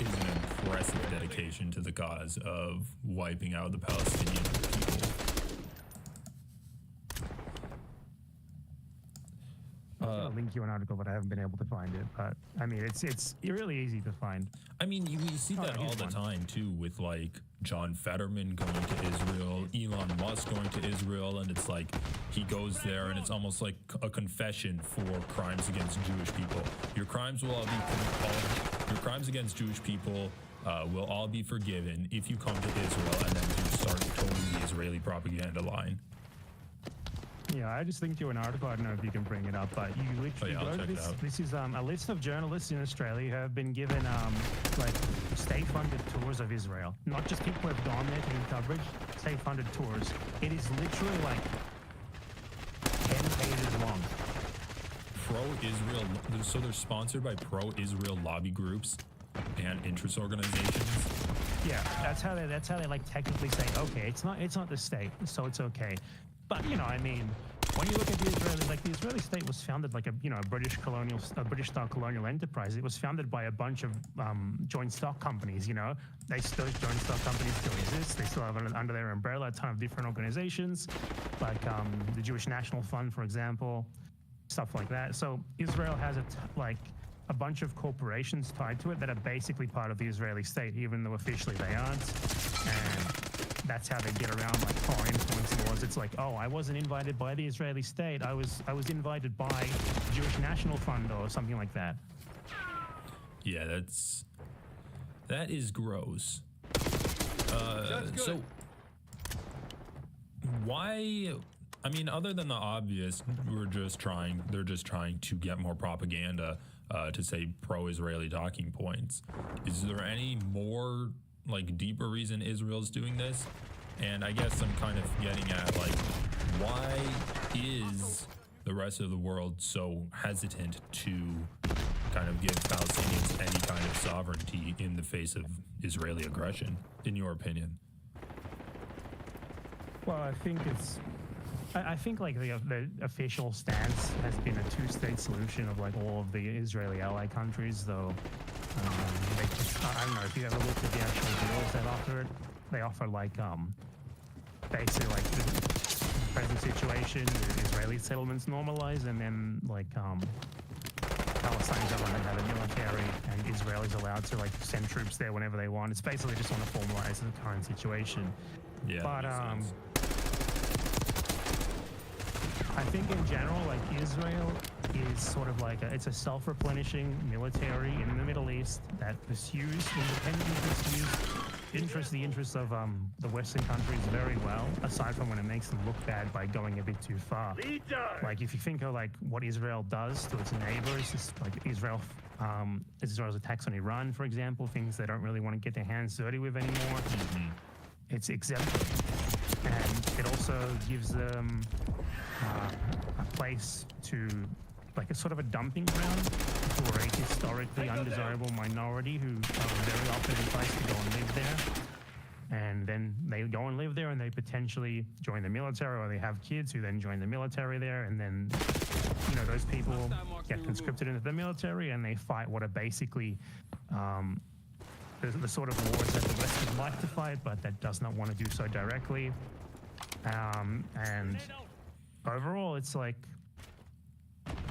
is an impressive dedication to the cause of wiping out the Palestinian people. I'll link you an article, but I haven't been able to find it. But I mean, it's really easy to find. I mean, we see that all the time too, with like John Fetterman going to Israel, Elon Musk going to Israel, and it's like he goes there, and it's almost like a confession for crimes against Jewish people. Your crimes will all be your crimes against Jewish people will all be forgiven if you come to Israel, and then you start toting the Israeli propaganda line. Yeah, I just linked you an article. I don't know if you can bring it up, but you literally go to this. This is a list of journalists in Australia who have been given like state-funded tours of Israel. Not just people who have gone there to do coverage, state-funded tours. It is literally like 10 pages long. Pro-Israel, so they're sponsored by pro-Israel lobby groups and interest organizations. Yeah, that's how they like technically say, okay, it's not the state, so it's okay. But you know, I mean, when you look at the Israeli state was founded like a British-style colonial enterprise. It was founded by a bunch of joint stock companies. You know, those joint stock companies still exist. They still have under their umbrella a ton of different organizations, like the Jewish National Fund, for example, stuff like that. So Israel has a bunch of corporations tied to it that are basically part of the Israeli state, even though officially they aren't. And that's how they get around like foreign influence laws. It's like, oh, I wasn't invited by the Israeli state. I was invited by the Jewish National Fund or something like that. Yeah, that is gross. So why? I mean, other than the obvious, they're just trying to get more propaganda to say pro-Israeli talking points. Is there any more like deeper reason Israel's doing this? And I guess I'm kind of getting at like, why is the rest of the world so hesitant to kind of give Palestinians any kind of sovereignty in the face of Israeli aggression, in your opinion? Well, I think like the official stance has been a two-state solution of like all of the Israeli ally countries, though. I don't know if you ever looked at the actual deals that offer it. They offer like basically like the present situation, the Israeli settlements normalize, and then like Palestine government have a military, and Israel is allowed to like send troops there whenever they want. It's basically just want to formalize the current situation. Yeah, but I think in general, like Israel is sort of like it's a self-replenishing military in the Middle East that pursues the interests of the Western countries very well, aside from when it makes them look bad by going a bit too far. Like if you think of like what Israel does to its neighbors, it's like Israel's attacks on Iran, for example, things they don't really want to get their hands dirty with anymore. It's exemplary, and it also gives them a place to, like a sort of a dumping ground for a historically undesirable minority who are very often enticed to go and live there. And then they go and live there and they potentially join the military, or they have kids who then join the military there. And then, you know, those people get conscripted into the military and they fight what are basically the sort of wars that the West would like to fight, but that does not want to do so directly. And overall, it's like,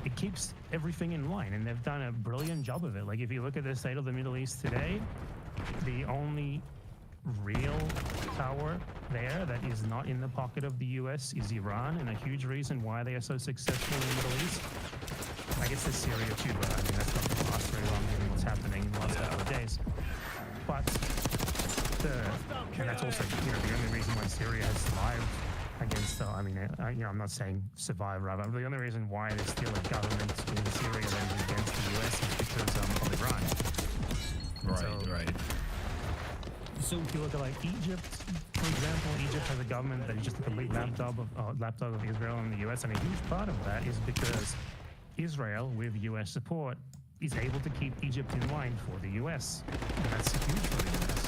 it keeps everything in line, and they've done a brilliant job of it. Like if you look at the state of the Middle East today, the only real power there that is not in the pocket of the US is Iran, and a huge reason why they are so successful in the Middle East. I guess there's Syria too, but I mean that's not going to last very long given what's happening in the last couple of days. But and that's also, you know, the only reason why Syria has survived against, you know, I'm not saying survive, right, but the only reason why there's still a government in Syria that is against the US is because of Iran. Right. So if you look at like Egypt, for example, Egypt has a government that is just a complete lapdog of Israel and the US, and a huge part of that is because Israel, with US support, is able to keep Egypt in line for the US. And that's huge for the US.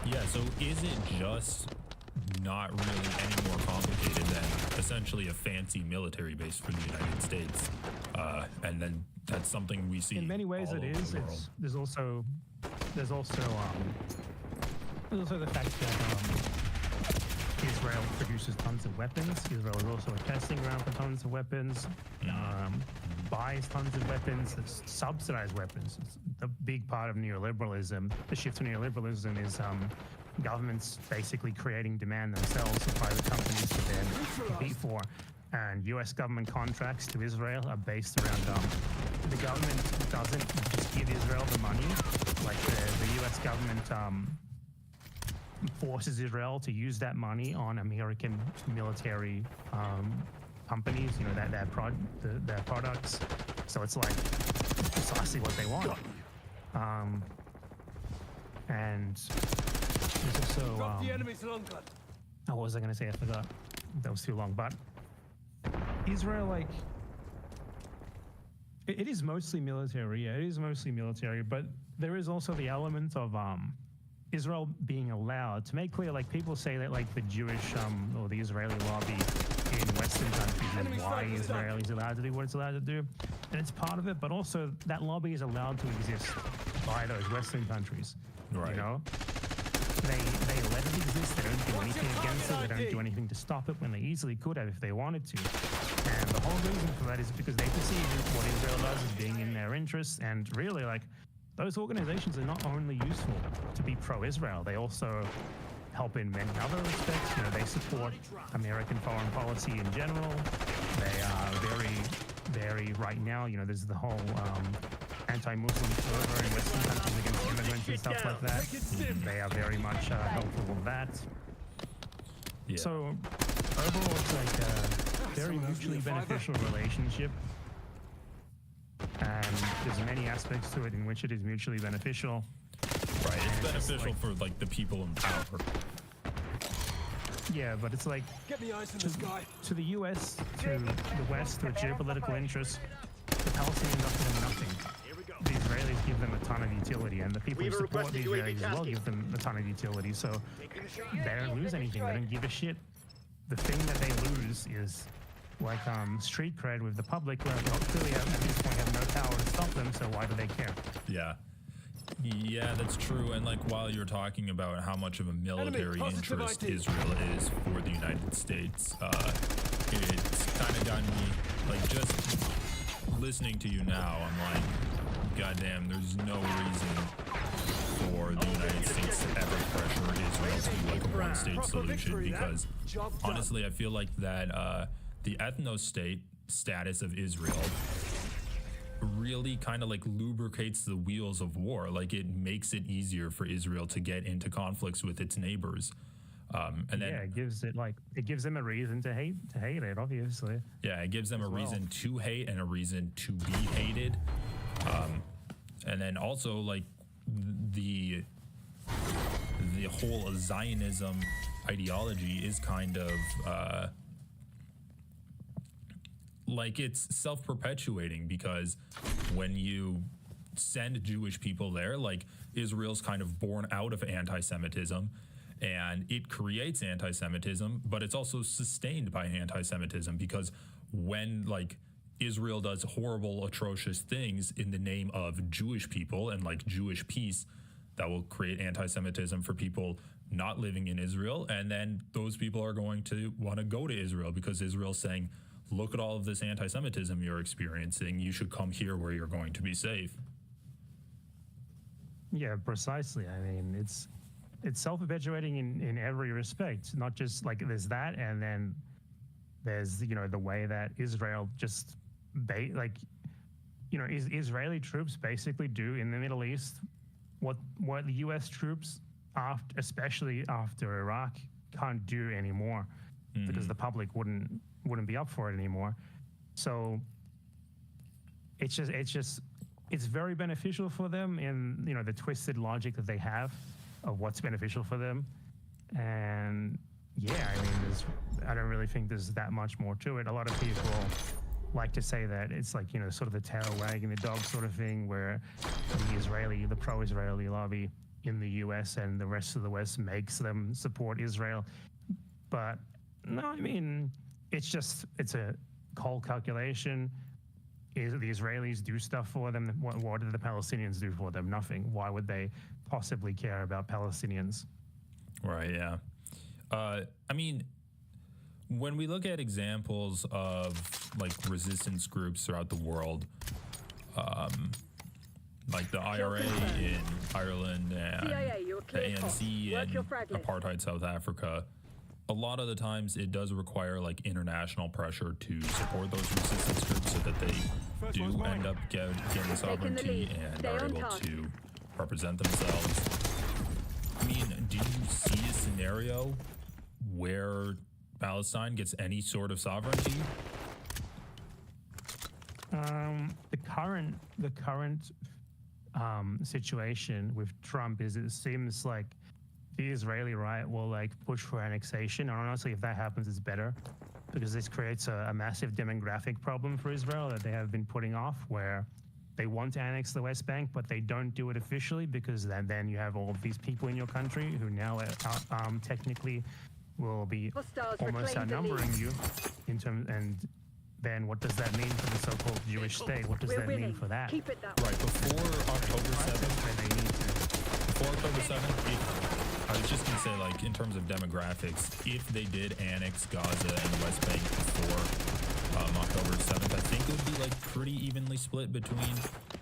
Yeah, so is it just not really any more complicated than essentially a fancy military base for the United States? And then that's something we see in many ways. It is. There's also the fact that Israel produces tons of weapons. Israel is also a testing ground for tons of weapons. Buys tons of weapons, subsidized weapons. It's the big part of neoliberalism. The shift to neoliberalism is governments basically creating demand themselves for private companies to then compete for. And US government contracts to Israel are based around the government doesn't just give Israel the money. Like the US government forces Israel to use that money on American military companies, you know, their products. So it's like precisely what they want. And there's also what was I going to say? I forgot. That was too long. But Israel, like, it is mostly military. Yeah, it is mostly military. But there is also the element of Israel being allowed to make clear, like people say that like the Jewish or the Israeli lobby in Western countries is why Israel is allowed to do what it's allowed to do, and it's part of it, but also that lobby is allowed to exist by those Western countries. Right. You know, they let it exist. They don't do anything against it. They don't do anything to stop it when they easily could have if they wanted to. And the whole reason for that is because they perceive what Israel does as being in their interests, and really like those organizations are not only useful to be pro-Israel, they also help in many other respects. You know, they support American foreign policy in general. They are very right now, you know, there's the whole anti-Muslim fervor in Western countries against immigrants and stuff like that. They are very much helpful of that. Yeah. So overall, it's like a very mutually beneficial relationship. And there's many aspects to it in which it is mutually beneficial. Right, it's beneficial for like the people in power. Yeah, but it's like to the US, to the West, to its geopolitical interests, the Palestinians offer them nothing. The Israelis give them a ton of utility, and the people who support the Israelis as well give them a ton of utility. So they don't lose anything. They don't give a shit. The thing that they lose is like street cred with the public, where clearly at this point have no power to stop them. So why do they care? Yeah, that's true. And like while you're talking about how much of a military interest Israel is for the United States, it's kind of gotten me, like, just listening to you now, I'm like, goddamn, there's no reason for the United States to ever pressure Israel to do like a one-state solution, because honestly, I feel like that the ethno-state status of Israel really kind of like lubricates the wheels of war. Like it makes it easier for Israel to get into conflicts with its neighbors. And then it gives them a reason to hate it, obviously. Yeah, it gives them a reason to hate and a reason to be hated. And then also like the whole Zionism ideology is kind of like it's self-perpetuating, because when you send Jewish people there, like Israel's kind of born out of anti-Semitism, and it creates anti-Semitism, but it's also sustained by anti-Semitism, because when like Israel does horrible, atrocious things in the name of Jewish people and like Jewish peace, that will create anti-Semitism for people not living in Israel. And then those people are going to want to go to Israel because Israel's saying, look at all of this anti-Semitism you're experiencing. You should come here where you're going to be safe. Yeah, precisely. I mean, it's self-perpetuating in every respect. Not just like there's that, and then there's, you know, the way that Israel just Israeli troops basically do in the Middle East what the U.S. troops, especially after Iraq, can't do anymore, because the public wouldn't be up for it anymore. So it's very beneficial for them in, you know, the twisted logic that they have of what's beneficial for them. And yeah, I mean, I don't really think there's that much more to it. A lot of people like to say that it's like, you know, sort of the tail wagging the dog sort of thing, where the pro-Israeli lobby in the US and the rest of the West makes them support Israel. But no, I mean, it's a cold calculation. The Israelis do stuff for them. What do the Palestinians do for them? Nothing. Why would they possibly care about Palestinians? Right, yeah. I mean, when we look at examples of like resistance groups throughout the world, like the IRA in Ireland and the ANC in apartheid South Africa, a lot of the times it does require like international pressure to support those resistance groups so that they do end up getting sovereignty and are able to represent themselves. I mean, do you see a scenario where Palestine gets any sort of sovereignty? The current situation with Trump is, it seems like the Israeli right will like push for annexation. And honestly, if that happens, it's better, because this creates a massive demographic problem for Israel that they have been putting off, where they want to annex the West Bank, but they don't do it officially, because then you have all of these people in your country who now technically will be almost outnumbering you in terms. And then what does that mean for the so-called Jewish state? What does that mean for that? Keep it that way. Right, before October 7th, before October 7th, I was just gonna say, like, in terms of demographics, if they did annex Gaza and the West Bank before October 7th, I think it would be like pretty evenly split between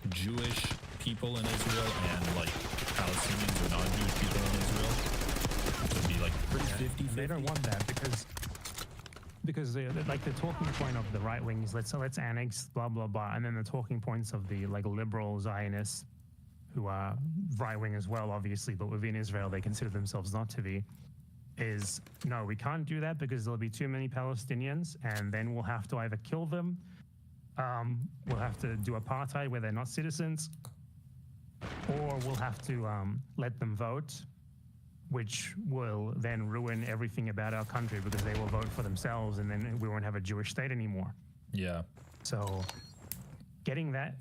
Jewish people in Israel and like Palestinians or non-Jewish people in Israel. So it'd be like pretty 50-50. They don't want that because like the talking point of the right wing is let's annex blah blah blah, and then the talking points of the like liberal Zionists, who are right wing as well, obviously, but within Israel they consider themselves not to be, is no, we can't do that because there'll be too many Palestinians, and then we'll have to either kill them, we'll have to do apartheid where they're not citizens, or we'll have to let them vote, which will then ruin everything about our country, because they will vote for themselves, and then we won't have a Jewish state anymore. Yeah. So getting that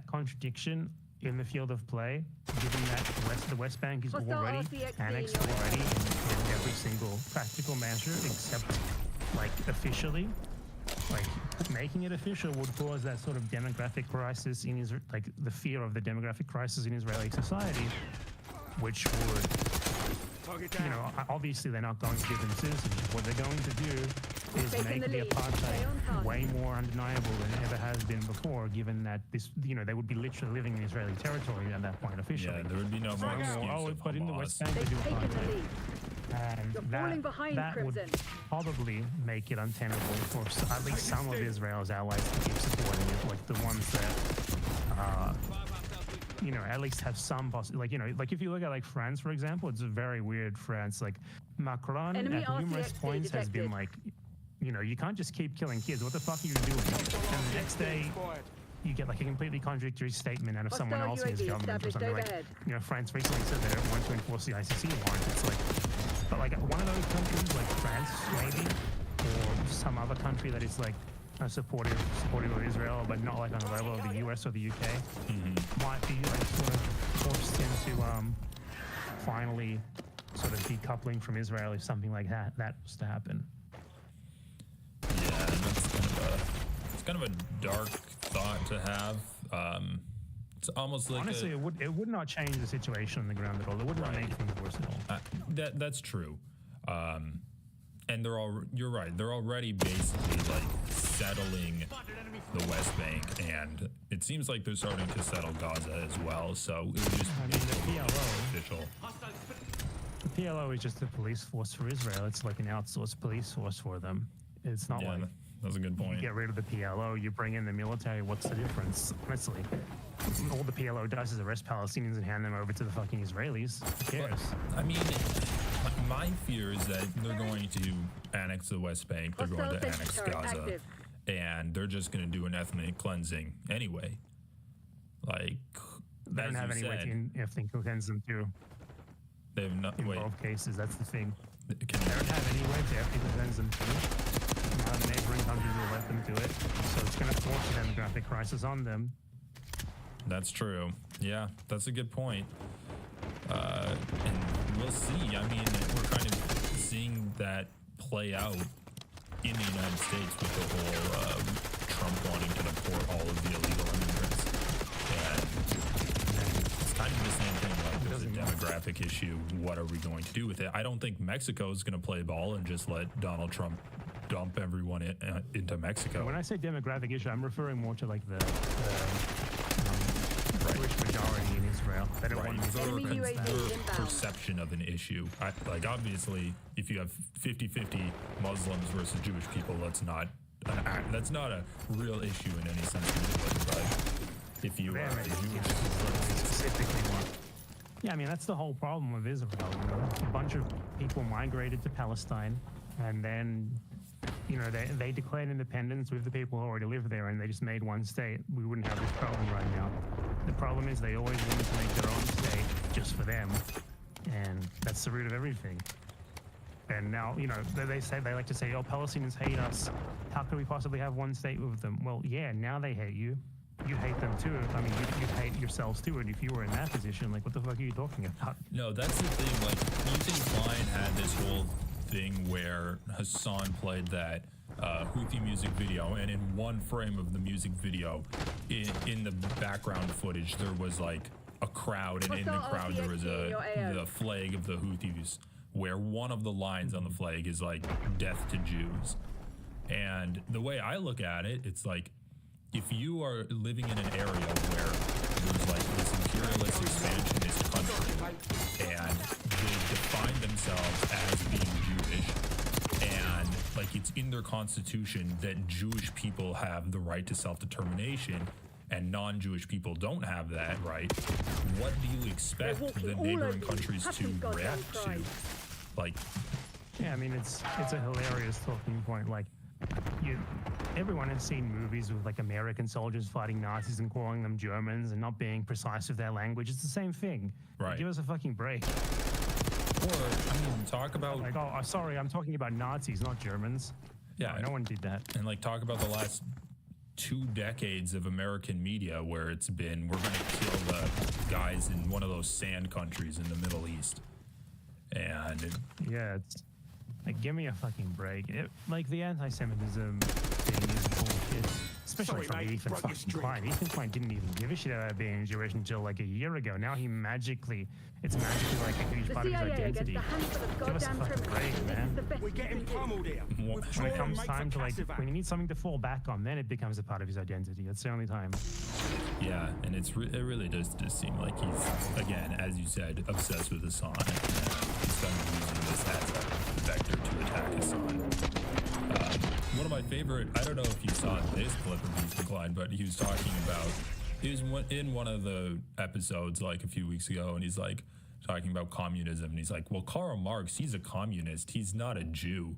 contradiction in the field of play, given that the West Bank is already annexed already in every single practical measure, except like officially, like making it official would cause that sort of demographic crisis in Israel, like the fear of the demographic crisis in Israeli society, which would, you know, obviously they're not going to give them citizenship. What they're going to do is make the apartheid way more undeniable than it ever has been before, given that this, you know, they would be literally living in Israeli territory at that point officially. Yeah, there would be no more excuse of but in the Hamas. West Bank they do apartheid. And You're falling behind, that would Crimson. probably make it untenable for at least some of Israel's allies to keep supporting it, like the ones that, you know, at least have some like, you know, like if you look at like France, for example, it's a very weird France. Like Macron Enemy at numerous RCXD points has been detected. like, you know, you can't just keep killing kids. What the fuck are you doing? And the next day, you get like a completely contradictory statement out of someone else in his UAV government or established something like, overhead. you know, France recently said they don't want to enforce the ICC warrant. It's like, but like one of those countries, like France maybe, or some other country that is like supportive of Israel, but not like on the level of the US or the UK, might be like sort of forced into finally sort of decoupling from Israel if something like that was to happen. Yeah, and it's kind of a dark thought to have. It's almost like Honestly, it would not change the situation on the ground at all. It would not make things worse at all. that's true. And you're right. They're already basically like settling the West Bank, and it seems like they're starting to settle Gaza as well. So it would just be the PLO. official. The PLO is just a police force for Israel. It's like an outsourced police force for them. It's not Yeah, like that's a good point. you get rid of the PLO, you bring in the military. What's the difference? Honestly, all the PLO does is arrest Palestinians and hand them over to the fucking Israelis. Who cares? I mean, my fear is that they're going to annex the West Bank, they're going to annex Hostile Gaza, active. and they're just going to do an ethnic cleansing anyway. Like, They don't as have you any way said, to ethnic cleanse them too. they have not. In Wait, both cases, that's the thing. can They don't you, have any way to ethnic cleanse them too. None of the neighboring countries will let them do it. So it's going to force a demographic crisis on them. that's true. Yeah, that's a good point. And we'll see. I mean, we're kind of seeing that play out in the United States with the whole Trump wanting to deport all of the illegal immigrants. And it's kind of the same thing. Like, there's a demographic issue. What are we going to do with it? I don't think Mexico is going to play ball and just let Donald Trump dump everyone into Mexico. When I say demographic issue, I'm referring more to like the Jewish majority in Israel. They don't want to Enemy be UAV Their inbound. perception of an issue. Like, obviously, if you have 50-50 Muslims versus Jewish people, that's not a real issue in any sense of the word. But if you are Jewish, specifically one. Yeah, I mean, that's the whole problem with Israel. You know? A bunch of people migrated to Palestine, and then, you know, they declared independence with the people who already live there, and they just made one state. We wouldn't have this problem right now. The problem is they always wanted to make their own state just for them, and that's the root of everything. And now, you know, they like to say, oh, Palestinians hate us. How could we possibly have one state with them? Well, yeah, now they hate you. You hate them too. I mean, you hate yourselves too. And if you were in that position, like, what the fuck are you talking about? no, that's the thing. Like, you think Klein had this whole thing where Hassan played that Houthi music video, and in one frame of the music video, in the background footage, there was like a crowd, and in the crowd there was the flag of the Houthis, where one of the lines on the flag is like "Death to Jews." And the way I look at it, it's like, if you are living in an area where there's like this imperialist expansionist country, and they define themselves as being Jewish, and like it's in their constitution that Jewish people have the right to self-determination, and non-Jewish people don't have that right, what do you expect the neighboring countries to react to? Like, Yeah, I mean, it's a hilarious talking point. Like, everyone has seen movies with like American soldiers fighting Nazis and calling them Germans and not being precise with their language. It's the same thing. Right. Give us a fucking break. or I mean, talk about Like, oh, sorry, I'm talking about Nazis, not Germans. yeah, No one did that. and like talk about the last 2 decades of American media where it's been, we're going to kill the guys in one of those sand countries in the Middle East. And Yeah, it's like, give me a fucking break. Like, the anti-Semitism thing is bullshit. Especially from Ethan fucking Klein. Ethan Klein didn't even give a shit about being Jewish until like a year ago. Now it's magically like a huge The part of his CIA against identity. a handful of Give us a goddamn fucking criminals. break, and this man. is the best We're you getting can do. pummeled here. When it comes time to, like, when you need something to fall back on, then it becomes a part of his identity. That's the only time. yeah, and it really does just seem like he's, again, as you said, obsessed with the song. He's kind of using this as a vector to attack his son. One of my favorite, I don't know if you saw this clip of Beast Decline, but he was talking about, he was in one of the episodes like a few weeks ago, and he's like talking about communism, and he's like, well, Karl Marx, he's a communist, he's not a Jew.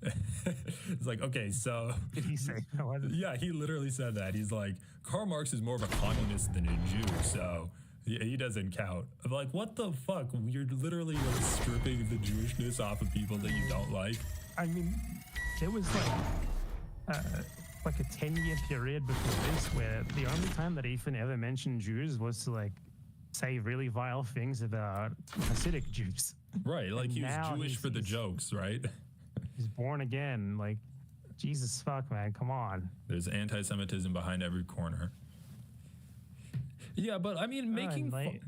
It's like, okay, so Did he say that? yeah, he literally said that. He's like, Karl Marx is more of a communist than a Jew, so he doesn't count. I'm like, what the fuck? You're literally like stripping the Jewishness off of people that you don't like. I mean, there was like a 10-year period before this where the only time that Ethan ever mentioned Jews was to like say really vile things about Hasidic Jews. Right, like And he was now Jewish for the jokes, right? He's born again. Like, Jesus fuck, man, come on. There's anti-Semitism behind every corner. Yeah, but I mean, making fun,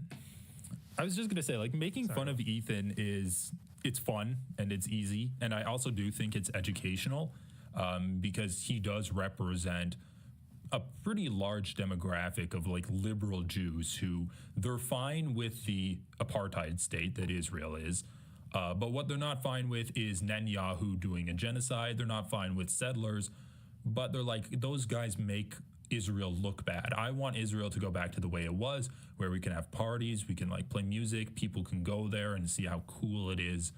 I was just gonna say, like, making fun of Ethan it's fun and it's easy, and I also do think it's educational, because he does represent a pretty large demographic of like liberal Jews who they're fine with the apartheid state that Israel is. But what they're not fine with is Netanyahu doing a genocide. They're not fine with settlers, but they're like, those guys make Israel look bad. I want Israel to go back to the way it was, where we can have parties, we can like play music, people can go there and see how cool it is.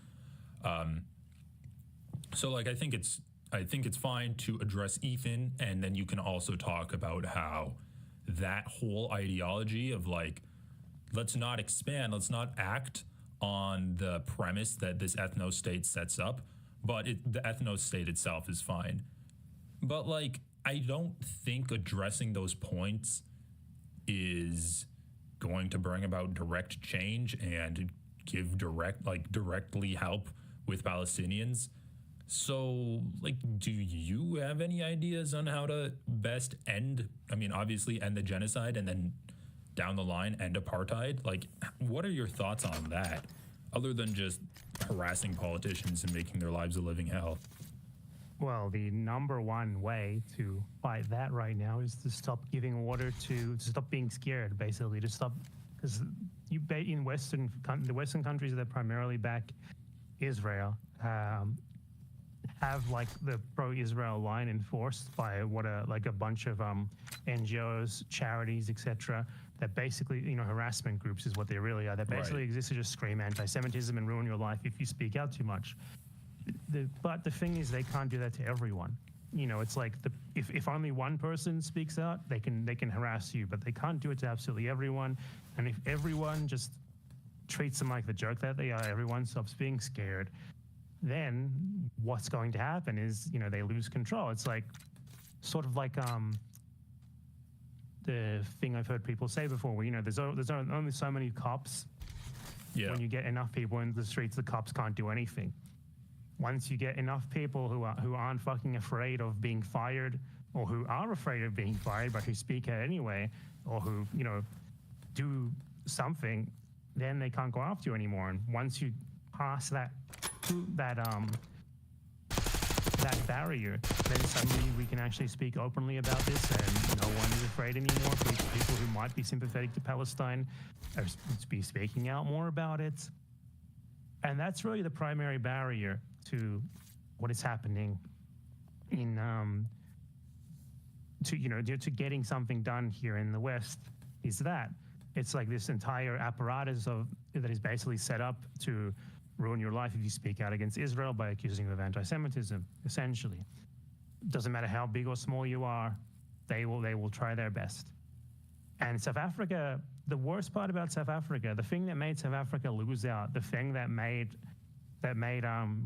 So like, I think it's fine to address Ethan, and then you can also talk about how that whole ideology of like, let's not expand, let's not act on the premise that this ethno-state sets up, but the ethno-state itself is fine. But like, I don't think addressing those points is going to bring about direct change and give directly help with Palestinians. So like, do you have any ideas on how to best end, I mean, obviously end the genocide and then down the line end apartheid? Like, what are your thoughts on that, other than just harassing politicians and making their lives a living hell? Well, the number one way to fight that right now is to stop giving order to stop being scared, basically, to stop, because in the Western countries that primarily back Israel have like the pro-Israel line enforced by what a bunch of NGOs, charities, etc. That basically, harassment groups is what they really are. That basically exist to just scream anti-Semitism and ruin your life if you speak out too much. But the thing is, they can't do that to everyone. It's like if only one person speaks out, they can harass you, but they can't do it to absolutely everyone. And if everyone just treats them like the jerk that they are, everyone stops being scared, then what's going to happen is, they lose control. It's like, sort of like the thing I've heard people say before, where, there's only so many cops. Yeah. When you get enough people into the streets, the cops can't do anything. Once you get enough people who aren't fucking afraid of being fired, or who are afraid of being fired but who speak out anyway, or who do something, then they can't go after you anymore. And once you pass that barrier, then suddenly we can actually speak openly about this, and no one is afraid anymore. People who might be sympathetic to Palestine are be speaking out more about it. And that's really the primary barrier to what is happening in to getting something done here in the West, is that it's like this entire apparatus that is basically set up to ruin your life if you speak out against Israel by accusing them of anti-Semitism, essentially. Doesn't matter how big or small you are, they will try their best. And South Africa, the worst part about South Africa, the thing that made South Africa lose out, the thing that made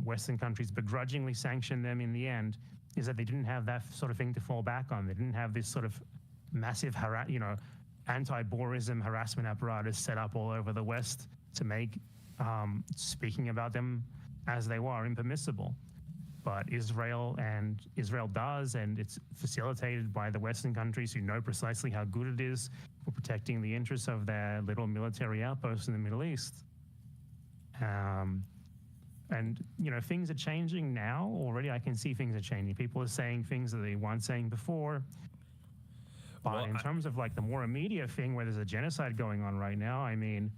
Western countries begrudgingly sanction them in the end, is that they didn't have that sort of thing to fall back on. They didn't have this sort of massive, anti-Boerism harassment apparatus set up all over the West to make speaking about them as they were impermissible. But Israel does, and it's facilitated by the Western countries who know precisely how good it is for protecting the interests of their little military outposts in the Middle East. And things are changing now already. I can see things are changing. People are saying things that they weren't saying before. But in terms of like the more immediate thing where there's a genocide going on right now, I mean,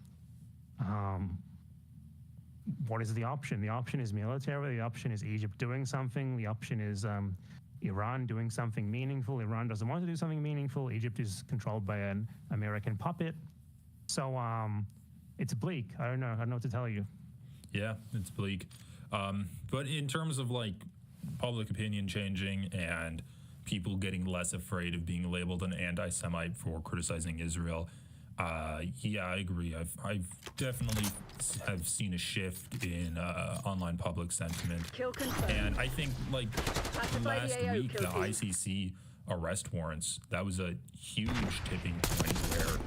what is the option? The option is military. The option is Egypt doing something. The option is Iran doing something meaningful. Iran doesn't want to do something meaningful. Egypt is controlled by an American puppet. So it's bleak. I don't know what to tell you. Yeah, it's bleak. But in terms of like public opinion changing and people getting less afraid of being labeled an anti-Semite for criticizing Israel, yeah, I agree. I've definitely have seen a shift in online public sentiment. Kill confirmed. And I think like Classify last the AO week, the kill team. ICC arrest warrants, that was a huge tipping point where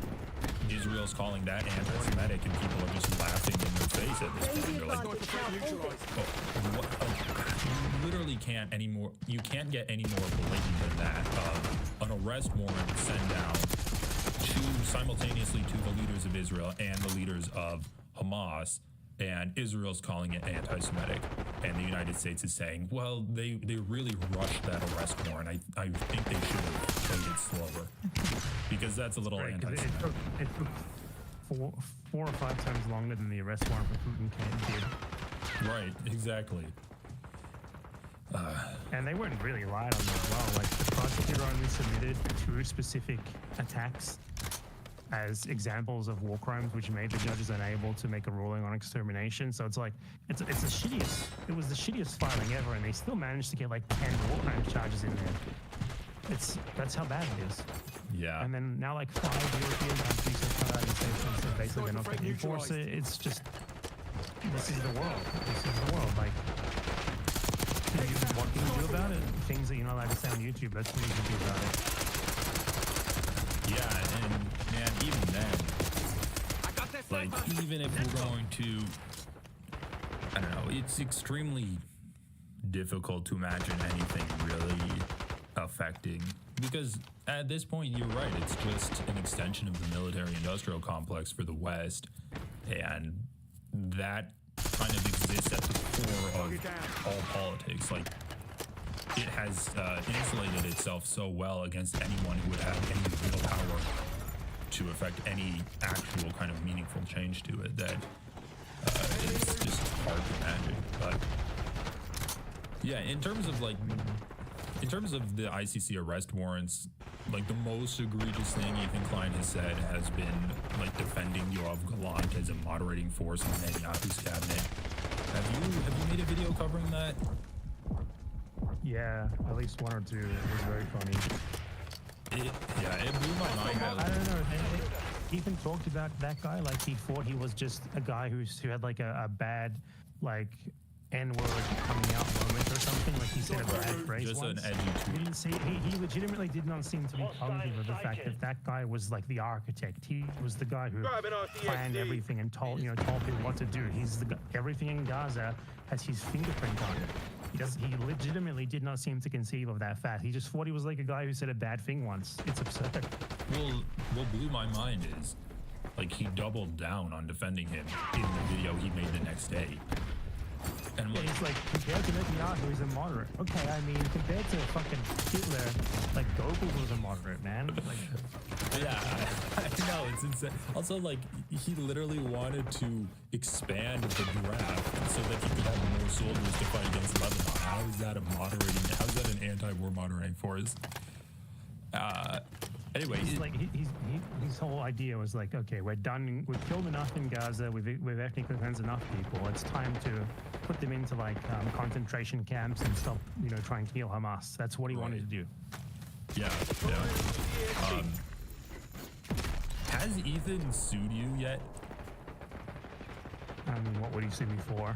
Israel's calling that anti-Semitic and people are just laughing in their face at this point. Daisy They're like, advantage now holding. oh, what? You literally can't anymore. You can't get any more blatant than that. An arrest warrant sent down simultaneously to the leaders of Israel and the leaders of Hamas, and Israel's calling it anti-Semitic, and the United States is saying, well, they really rushed that arrest warrant. I think they should have played it slower, because that's a little Right, 'cause anti-Semitic. it took four or five times longer than the arrest warrant for Putin did. Right, exactly. And they weren't really lied on as well. Like, the prosecutor only submitted 2 specific attacks as examples of war crimes, which made the judges unable to make a ruling on extermination. So it's like, it was the shittiest filing ever, and they still managed to get like 10 war crimes charges in there. That's how bad it is. Yeah. And then now like 5 European countries have come out and said basically they're not going to enforce it. It's just, this is the world. Like, what can you do about it? Things that you're not allowed to say on YouTube, that's what you can do about it. Yeah, and man, even then, like, even if we're going to, I don't know, it's extremely difficult to imagine anything really affecting, because at this point, you're right, it's just an extension of the military-industrial complex for the West, and that kind of exists at the core of all politics. Like, it has insulated itself so well against anyone who would have any real power to affect any actual kind of meaningful change to it that it's just hard to imagine. But yeah, in terms of the ICC arrest warrants, like the most egregious thing Ethan Klein has said has been like defending Yoav Gallant as a moderating force in Netanyahu's cabinet. Have you made a video covering that? Yeah, at least 1 or 2. It was very funny. It blew my mind. I don't know. He even talked about that guy like he thought he was just a guy who had like a bad like N-word coming out moment or something. Like he said a bad phrase Just once. an edgy tweet. He legitimately did not seem to be positive of the fact that guy was like the architect. He was the guy who planned everything and told people what to do. He's the guy, everything in Gaza has his fingerprint on it. He legitimately did not seem to conceive of that fact. He just thought he was like a guy who said a bad thing once. It's absurd. Well, what blew my mind is, like, he doubled down on defending him in the video he made the next day. And Yeah, he's like, compared to Netanyahu, he's a moderate. Okay, I mean, compared to fucking Hitler, like, Goebbels was a moderate, man. Like, yeah, I know, it's insane. Also, like, he literally wanted to expand the draft so that he could have more soldiers to fight against Lebanon. How is that how is that an anti-war moderating force? Anyway, he's like, his whole idea was like, okay, we've killed enough in Gaza, we've ethnically cleansed enough people. It's time to put them into like concentration camps and stop, trying to kill Hamas. That's what he wanted to do. Yeah. Has Ethan sued you yet? I mean, what would he sue me for?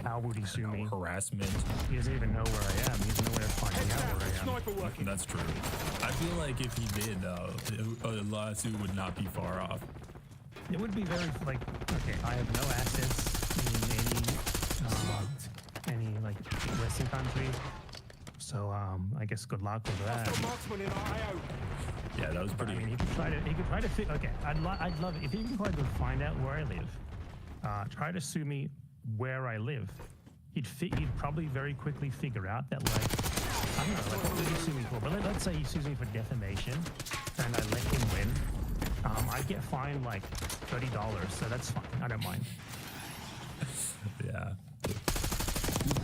How would he sue me? Harassment. He doesn't even know where I am. He doesn't know where to find out where I am. Sniper working. That's true. I feel like if he did, a lawsuit would not be far off. It would be very like, okay, I have no assets in any like Western country, so I guess good luck with that. Marksman in IO. Yeah, that was But, pretty. I mean, he could try to fit. Okay, I'd love it if he can try to find out where I live. Try to sue me where I live. He'd probably very quickly figure out that, like, I don't know, like, what would he sue me for? But let's say he sues me for defamation, and I let him win. I get fined like $30, so that's fine. I don't mind. Yeah.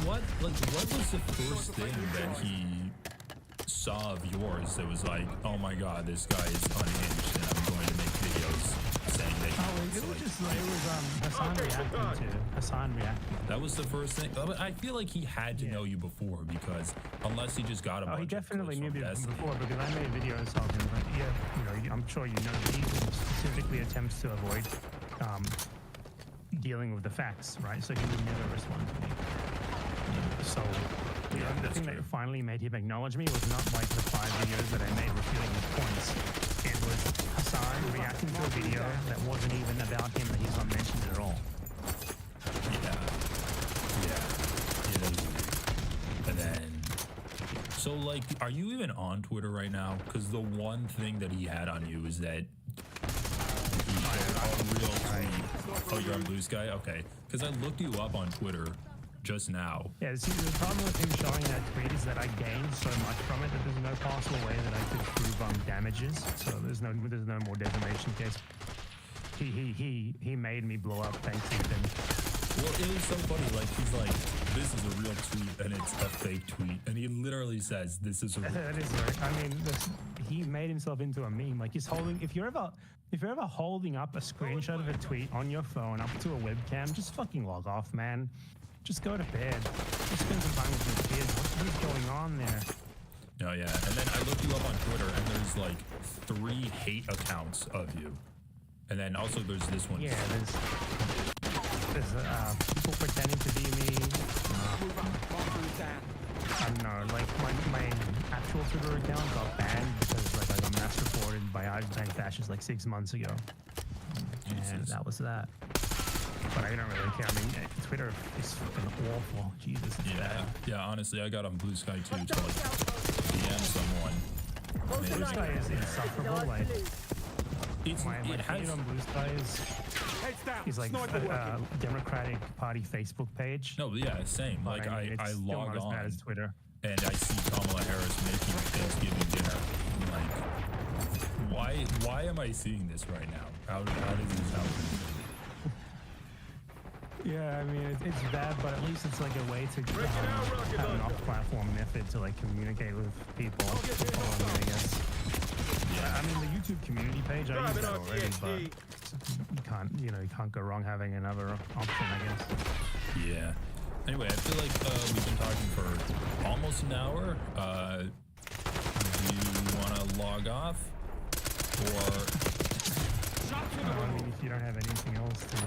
What was the first thing that he saw of yours that was like, oh my god, this guy is unhinged and I'm going to make videos saying that It was Hassan reacting to Hassan reacting. that was the first thing. But I feel like he had to know you before, because unless he just got a bunch He of definitely clips knew from me Destiny. before because I made videos of him. But yeah, I'm sure you know that he specifically attempts to avoid dealing with the facts, right? So he would never respond to me. So the thing that finally made him acknowledge me was not like the 5 videos that I made refuting his points. It was Hassan reacting to a video that wasn't even about him, that he's not mentioned at all. Yeah, it is weird. And then, so like, are you even on Twitter right now? Because the one thing that he had on you is that a real tweet. Oh, you're on BlueSky? Okay. Because I looked you up on Twitter just now. Yeah, see, the problem with him showing that tweet is that I gained so much from it that there's no possible way that I could prove damages. So there's no more defamation case. He made me blow up thanks to him. Well, it was so funny. Like, he's like, this is a real tweet and it's a fake tweet. And he literally says, this is a real That is very, I mean, he made himself into a meme. Like, he's holding, if you're ever holding up a screenshot of a tweet on your phone up to a webcam, just fucking log off, man. Just go to bed. Just spend some time with your kids. What is going on there? Oh, yeah. And then I looked you up on Twitter and there's like 3 hate accounts of you. And then also there's this one. Yeah, there's people pretending to be me. I don't know, like my actual Twitter account got banned because like I got mass reported by Bank Fascists like 6 months ago. And that was that. But I don't really care. I mean, Twitter is fucking awful. Jesus, it's bad. Yeah, honestly, I got on BlueSky too to like DM someone. Blue Sky is insufferable. Like, my It feed has, on Blue Sky is like a Democratic Party Facebook page. no, yeah, same. But Like, I mean, it's I still log not as bad on as Twitter. and I see Kamala Harris making Thanksgiving dinner. I'm like, why am I seeing this right now? How does this happen? Yeah, I mean, it's bad, but at least it's like a way to have an off-platform method to like communicate with people. I guess. Yeah. I mean, the YouTube community page, I use that already, but you can't go wrong having another option, I guess. Yeah. Anyway, I feel like we've been talking for almost an hour. Do you want to log off? Or... I mean, if you don't have anything else to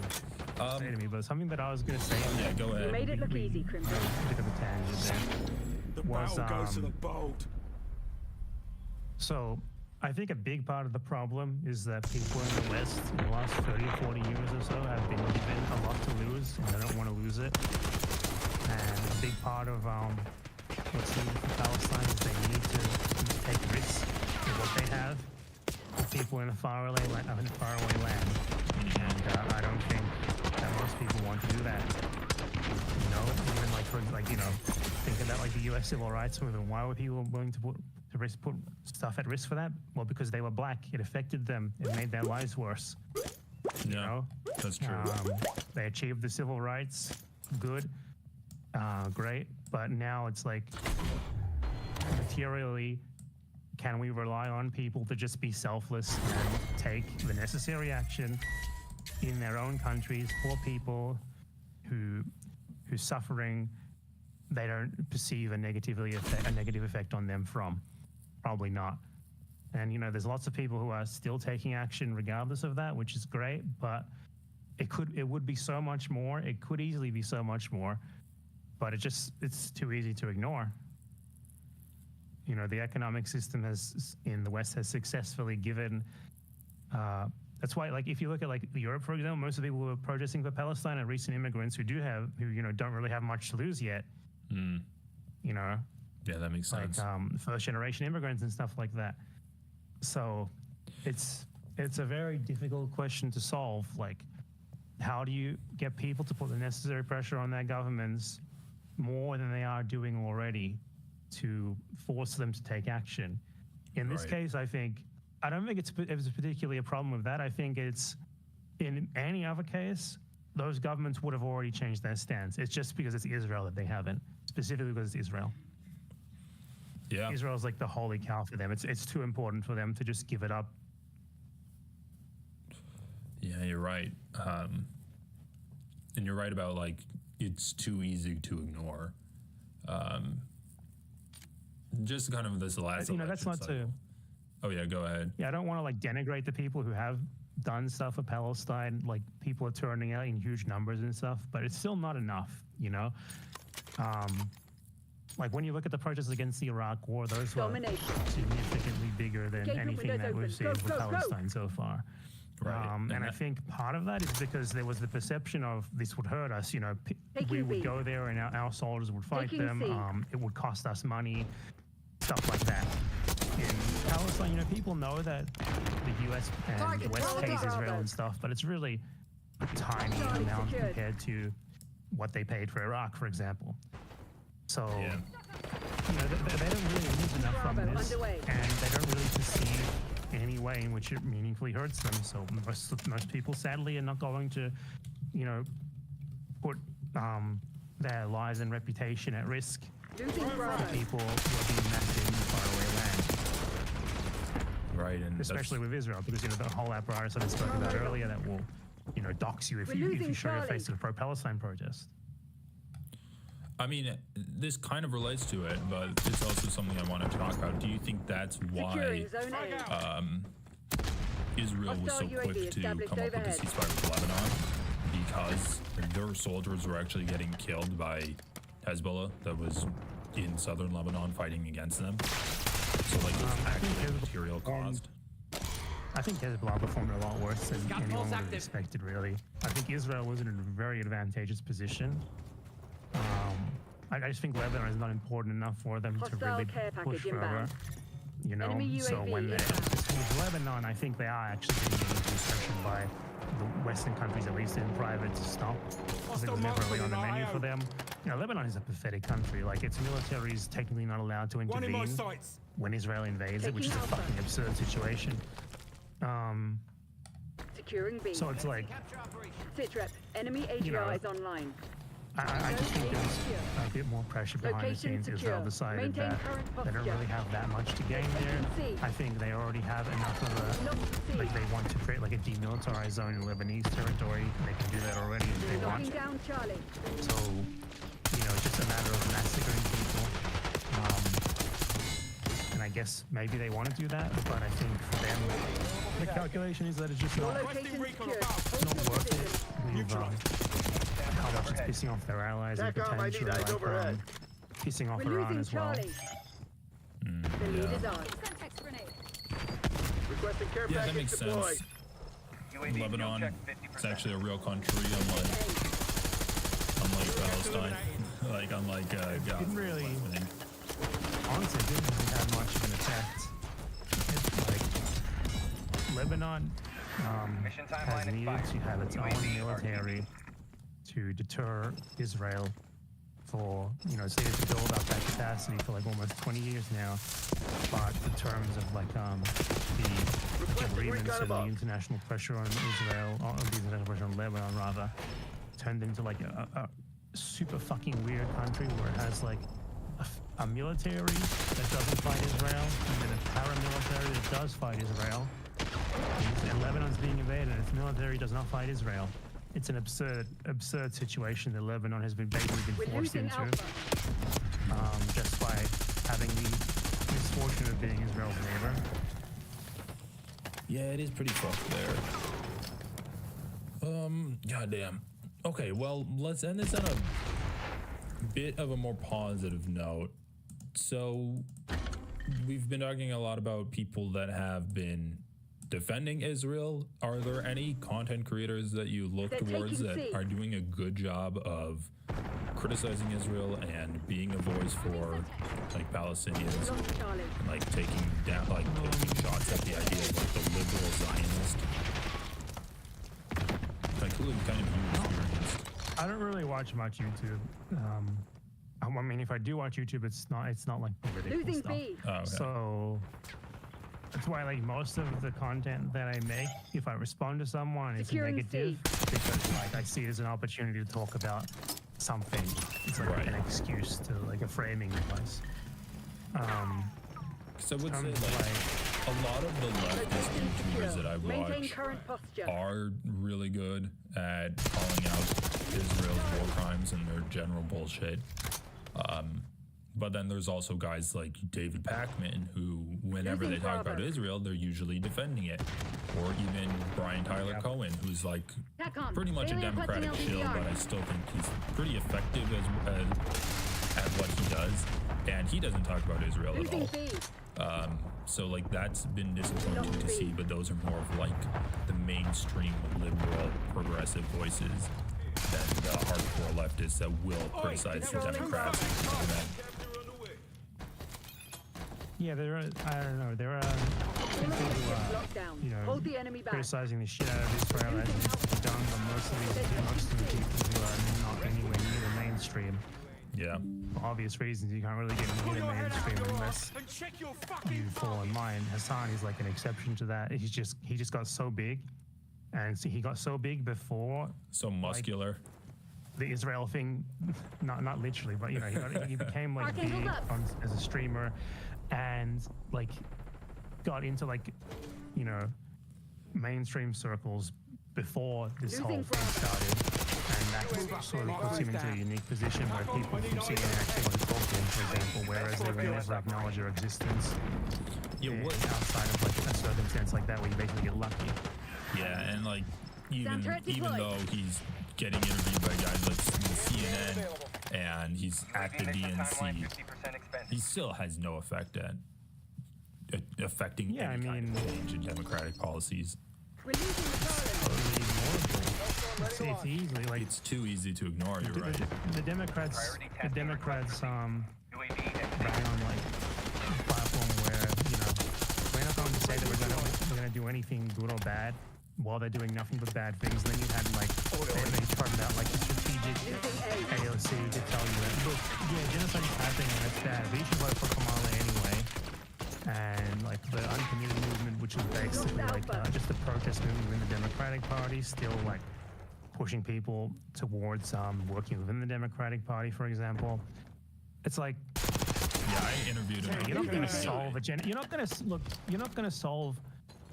say to me, but something that I was going to say... Yeah, go ahead. You made it look easy, Crimson. A bit of a tangent there. The battle goes to the bold. So, I think a big part of the problem is that people in the West in the last 30 or 40 years or so have been given a lot to lose, and they don't want to lose it. And a big part of what's needed for Palestine is they need to take risks with what they have. People in a faraway land. And I don't think that most people want to do that. You know, even think about like the U.S. civil rights movement. Why were people willing to put stuff at risk for that? Well, because they were black. It affected them. It made their lives worse. You know? That's true. They achieved the civil rights. Good. Great. But now it's like materially, can we rely on people to just be selfless and take the necessary action in their own countries for people whose suffering they don't perceive a negative effect on them from? Probably not. And there's lots of people who are still taking action regardless of that, which is great, but it would be so much more. It could easily be so much more, but it's too easy to ignore. The economic system in the West has successfully given. That's why, like, if you look at like Europe, for example, most of the people who are protesting for Palestine are recent immigrants who don't really have much to lose yet. Yeah, that makes sense. Like first generation immigrants and stuff like that. So it's a very difficult question to solve. Like, how do you get people to put the necessary pressure on their governments more than they are doing already to force them to take action? In this case, I don't think it's particularly a problem with that. I think it's in any other case, those governments would have already changed their stance. It's just because it's Israel that they haven't, specifically because it's Israel. Yeah. Israel's like the holy cow for them. It's too important for them to just give it up. Yeah, you're right. And you're right about like it's too easy to ignore. Just kind of this last You know, that's not cycle. to. Oh yeah, go ahead. Yeah, I don't want to like denigrate the people who have done stuff for Palestine. Like people are turning out in huge numbers and stuff, but it's still not enough, you know? Like when you look at the protests against the Iraq war, those were significantly bigger than anything that we've seen for Palestine so far. Right. And I think part of that is because there was the perception of this would hurt us, you know, we would go there and our soldiers would fight them, it would cost us money, stuff like that. In Palestine, you know, people know that the US and the West pays Israel and stuff, but it's really a tiny amount compared to what they paid for Iraq, for example. So, you know, they don't really lose enough from this, and they don't really perceive any way in which it meaningfully hurts them. So most people, sadly, are not going to, you know, put their lives and reputation at risk for people who are being massacred in faraway land. Right, and especially with Israel, because you know the whole apparatus that I spoke about earlier that will, you know, dox you if you show your face at a pro-Palestine protest. I mean, this kind of relates to it, but it's also something I want to talk about. Do you think that's why Israel was so quick to come up with a ceasefire with Lebanon? Because their soldiers were actually getting killed by Hezbollah that was in southern Lebanon fighting against them. So, like, it was actually material cost. I think Hezbollah performed a lot worse than anyone would have expected, really. I think Israel was in a very advantageous position. I just think Lebanon is not important enough for them to really push further. You know, so when they're with Lebanon, I think they are actually getting pressured by the Western countries, at least in private, to stop. Because it was never really on the menu for them. You know, Lebanon is a pathetic country. Like, its military is technically not allowed to intervene when Israel invades it, which is a fucking absurd situation. Securing B. So it's like, Sitrep, enemy AGR is online. I just think there's a bit more pressure behind the scenes. Israel decided that they don't really have that much to gain there. I think they already have enough of a, like they want to create like a demilitarized zone in Lebanese territory. They can do that already if they want. So, you know, it's just a matter of massacring people. And I guess maybe they want to do that, but I think for them, the calculation is that it's just not worth it. How much it's pissing off their allies and potentially like, pissing off Iran as well. Yeah, that makes sense. Lebanon, it's actually a real country, unlike Palestine. Like, unlike Gaza. Didn't really, honestly, it didn't really have much of an effect. It's like, Lebanon has needed to have its own military to deter Israel for, you know, it's needed to build up that capacity for like almost 20 years now. But in terms of like the agreements and the international pressure on Israel, or the international pressure on Lebanon rather, turned into like a super fucking weird country where it has like a military that doesn't fight Israel and then a paramilitary that does fight Israel. And Lebanon's being invaded and its military does not fight Israel. It's an absurd situation that Lebanon has been basically been forced into, just by having the misfortune of being Israel's neighbor. Yeah, it is pretty fucked there. Goddamn. Okay, well, let's end this on a bit of a more positive note. So, we've been talking a lot about people that have been defending Israel. Are there any content creators that you look towards that are doing a good job of criticizing Israel and being a voice for like Palestinians and like taking down, like taking shots at the idea of like the liberal Zionist? Like, who kind of you experienced? I don't really watch much YouTube. I mean, if I do watch YouTube, it's not like political stuff. Oh, okay. So That's why, like, most of the content that I make, if I respond to someone, it's Securing negative because, like, I see it as an opportunity to talk about something. It's like Right. an excuse to, like, a framing device. So I would say, terms of, like, a lot of the leftist YouTubers that I Maintain watch current posture. are really good at calling out Israel's war crimes and their general bullshit. But then there's also guys like David Pacman who, whenever they talk about Israel, they're usually defending it. Or even Brian Tyler Cohen, who's like pretty much a Democratic shill, but I still think he's pretty effective at what he does. And he doesn't talk about Israel at all. So like that's been disappointing to see, but those are more of like the mainstream liberal progressive voices than the hardcore leftists that will criticize the Democrats. Yeah, there are, I don't know, there are people who are, you know, Hold the enemy back. criticizing the shit out of Israel as it's done, but most of the people who are not anywhere near the mainstream. Yeah. For obvious reasons, you can't really get near the mainstream unless you fall in line. Hassan is like an exception to that. He just got so big, and so he got so big before So muscular. the Israel thing, not literally, but you know, he became like big as a streamer, and like got into like, you know, mainstream circles before this whole thing started, and that sort of puts him into a unique position where people from CNN actually want to talk to him, for example, whereas they would never acknowledge your existence. Yeah, what? Outside of like a circumstance like that where you basically get lucky. Yeah, and like even though he's getting interviewed by guys like CNN and he's at the DNC, he still has no effect at affecting any kind of change in democratic policies. It's easily like It's too easy to ignore. You're right. the Democrats bang on like a platform where, you know, we're not going to say that we're gonna do anything good or bad while they're doing nothing but bad things. And then you had like they talked about like the strategic AOC to tell you that, look, yeah, genocide is happening and it's bad, but you should vote for Kamala anyway. And like the uncommitted movement, which is basically like just the protest movement within the Democratic Party, still like pushing people towards working within the Democratic Party, for example. It's like, Yeah, I interviewed him. you're not going to solve you're not going to solve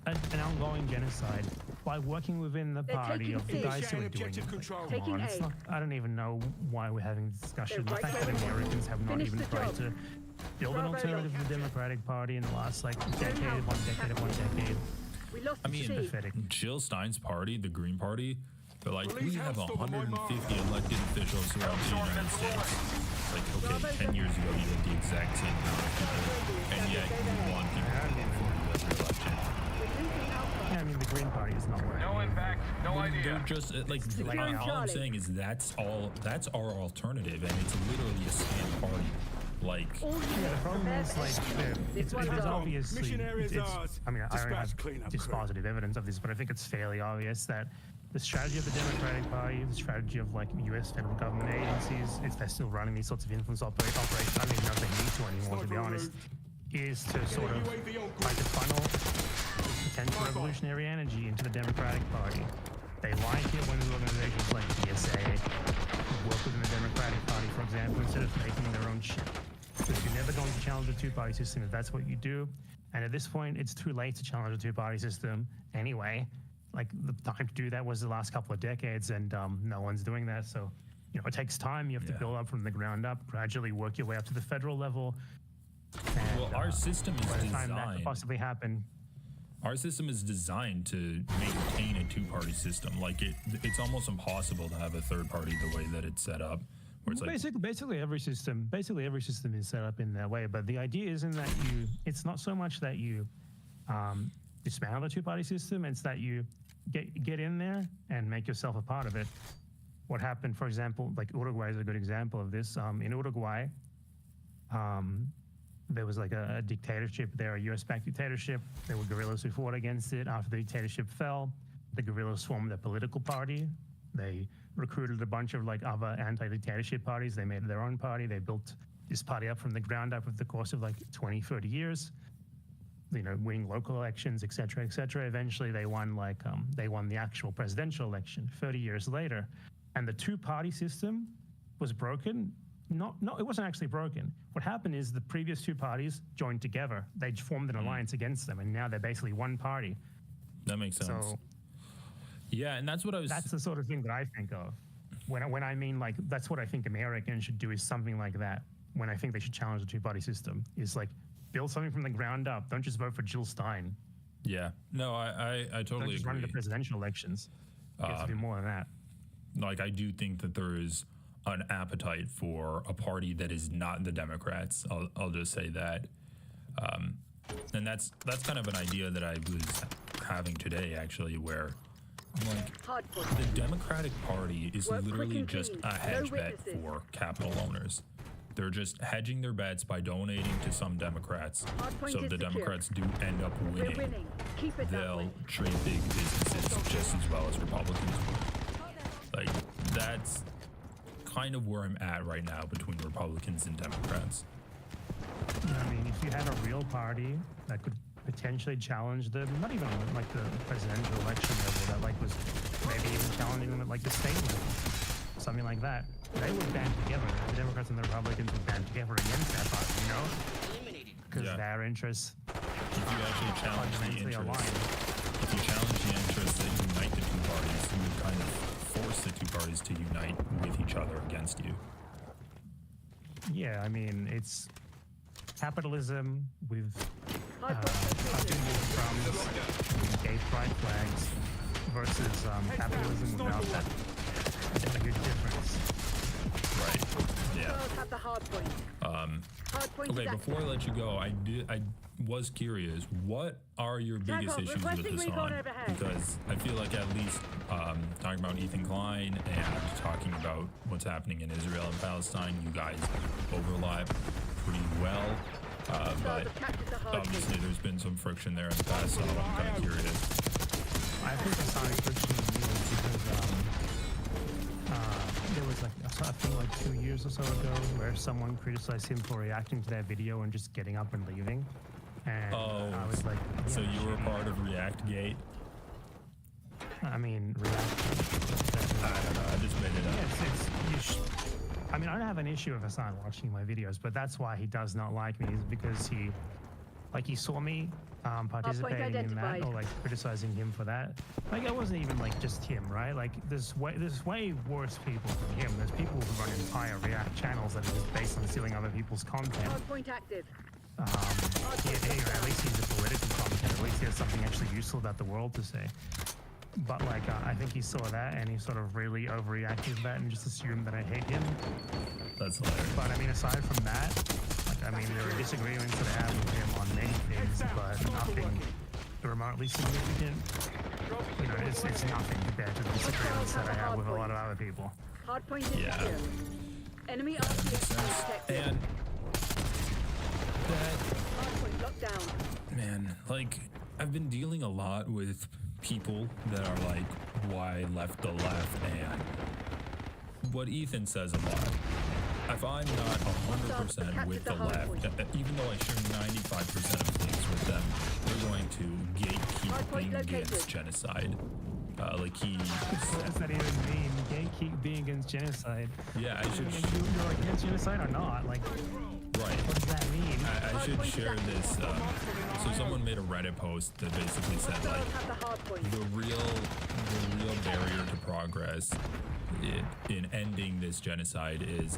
an ongoing genocide by working within the party of the guys who are doing it. Come on, it's not, I don't even know why we're having this discussion. The fact that Americans have not even tried to build an alternative to the Democratic Party in the last like decade. I mean, pathetic. Jill Stein's party, the Green Party, they're like, we have 150 elected officials throughout the United States. Like, okay, 10 years ago, you did the exact same amount of people, and yet you want people to vote for you as your election. Yeah, I mean, the Green Party is not working. No impact, no idea. They're just like all I'm saying is that's our alternative, and it's literally a scam party. Like, Yeah, the problem is like it's obviously I mean, I don't have dispositive evidence of this, but I think it's fairly obvious that the strategy of the Democratic Party, the strategy of like U.S. federal government agencies, if they're still running these sorts of influence operations, I don't even know if they need to anymore, to be honest, is to sort of like to funnel potential revolutionary energy into the Democratic Party. They like it when organizations like DSA work within the Democratic Party, for example, instead of making their own shit. Because you're never going to challenge the two-party system if that's what you do. And at this point, it's too late to challenge the two-party system anyway. Like, the time to do that was the last couple of decades, and no one's doing that. So, you know, it takes time. You have to build up from the ground up, gradually work your way up to the federal level. And, well, our system is by the time that could designed. possibly happen. Our system is designed to maintain a two-party system. Like it's almost impossible to have a third party the way that it's set up. Where it's like, Basically every system is set up in that way. But the idea isn't that it's not so much that you dismantle the two-party system. It's that you get in there and make yourself a part of it. What happened, for example, like Uruguay is a good example of this. In Uruguay, there was like a dictatorship there, a US-backed dictatorship. There were guerrillas who fought against it. After the dictatorship fell, the guerrillas formed a political party. They recruited a bunch of like other anti-dictatorship parties. They made their own party. They built this party up from the ground up over the course of like 20, 30 years. winning local elections, et cetera, et cetera. Eventually, they won the actual presidential election 30 years later, and the two-party system was broken. No, it wasn't actually broken. What happened is the previous two parties joined together. They formed an alliance against them, and now they're basically one party. That makes sense. So yeah, and that's what I was. that's the sort of thing that I think of when I mean like that's what I think Americans should do is something like that. When I think they should challenge the two-party system is like build something from the ground up. Don't just vote for Jill Stein. Yeah, no, I totally Don't just agree. run the presidential elections. It has to be more than that. Like, I do think that there is an appetite for a party that is not the Democrats. I'll just say that, and that's kind of an idea that I was having today, actually, where I'm like, the Democratic Party is literally just a hedge bet for capital owners. They're just hedging their bets by donating to some Democrats. So if the Democrats do end up winning, they'll treat big businesses just as well as Republicans will. Like, that's kind of where I'm at right now between Republicans and Democrats. I mean, if you had a real party that could potentially challenge them, not even on like the presidential election level, that like was maybe even challenging them at like the state level, something like that, they would band together. The Democrats and the Republicans would band together against that party, you know? Because their interests If you actually challenge the fundamentally interests, aligned. if you challenge the interests that unite the two parties, you would kind of force the two parties to unite with each other against you. Yeah, I mean, it's capitalism with from gay pride flags versus capitalism without that. There's a huge difference. Right. Yeah. Have the hard point. Okay, before I let you go, I was curious, what are your biggest issues with this song? Because I feel like at least talking about Ethan Klein and talking about what's happening in Israel and Palestine, you guys overlap pretty well. But obviously there's been some friction there in the past, so I'm kind of curious. I think the sonic friction is because there was like I think like 2 years or so ago where someone criticized him for reacting to that video and just getting up and leaving. And I was like, so you were a part of ReactGate? I mean, React. I don't know, I just made it up. I mean, I don't have an issue if Hassan watching my videos, but that's why he does not like me, is because he saw me participating in that or like criticizing him for that. Like, it wasn't even like just him, right? Like, there's way worse people than him. There's people who run entire React channels that are just based on stealing other people's content. Point active. At least he's a political commentator. At least he has something actually useful about the world to say. But like, I think he saw that and he sort of really overreacted to that and just assumed that I hate him. That's hilarious. But I mean, aside from that, like, I mean, there are disagreements that I have with him on many things, but nothing remotely significant. You know, it's nothing compared to the disagreements that I have with a lot of other people. Hardpoint is secure. Enemy RCXD detected. And that, Hardpoint locked down. man, like, I've been dealing a lot with people that are like, why left the left, and what Ethan says a lot. If I'm not 100% with the left, even though I share 95% of things with them, they're going to gatekeep being against genocide. Like he... What does that even mean? Gatekeep being against genocide? Yeah, I should... You're against genocide or not? Like, right. What does that mean? I should share this. So someone made a Reddit post that basically said, like, the real barrier to progress in ending this genocide is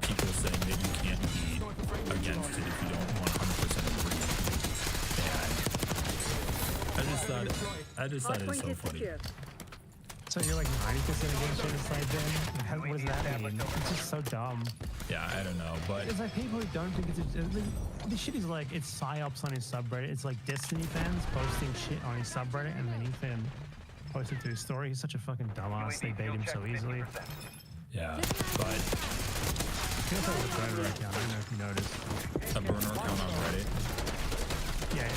people saying that you can't be against it if you don't 100% agree. And I just thought it was so funny. So you're like 90% against genocide then? What does that mean? It's just so dumb. Yeah, I don't know, but... It's like people who don't think it's... This shit is like, it's psyops on his subreddit. It's like Destiny fans posting shit on his subreddit and then Ethan posted to his story. He's such a fucking dumbass. They bait him so easily. Yeah, but... He also has a burner account. I don't know if you noticed. A burner account on Reddit? Yeah,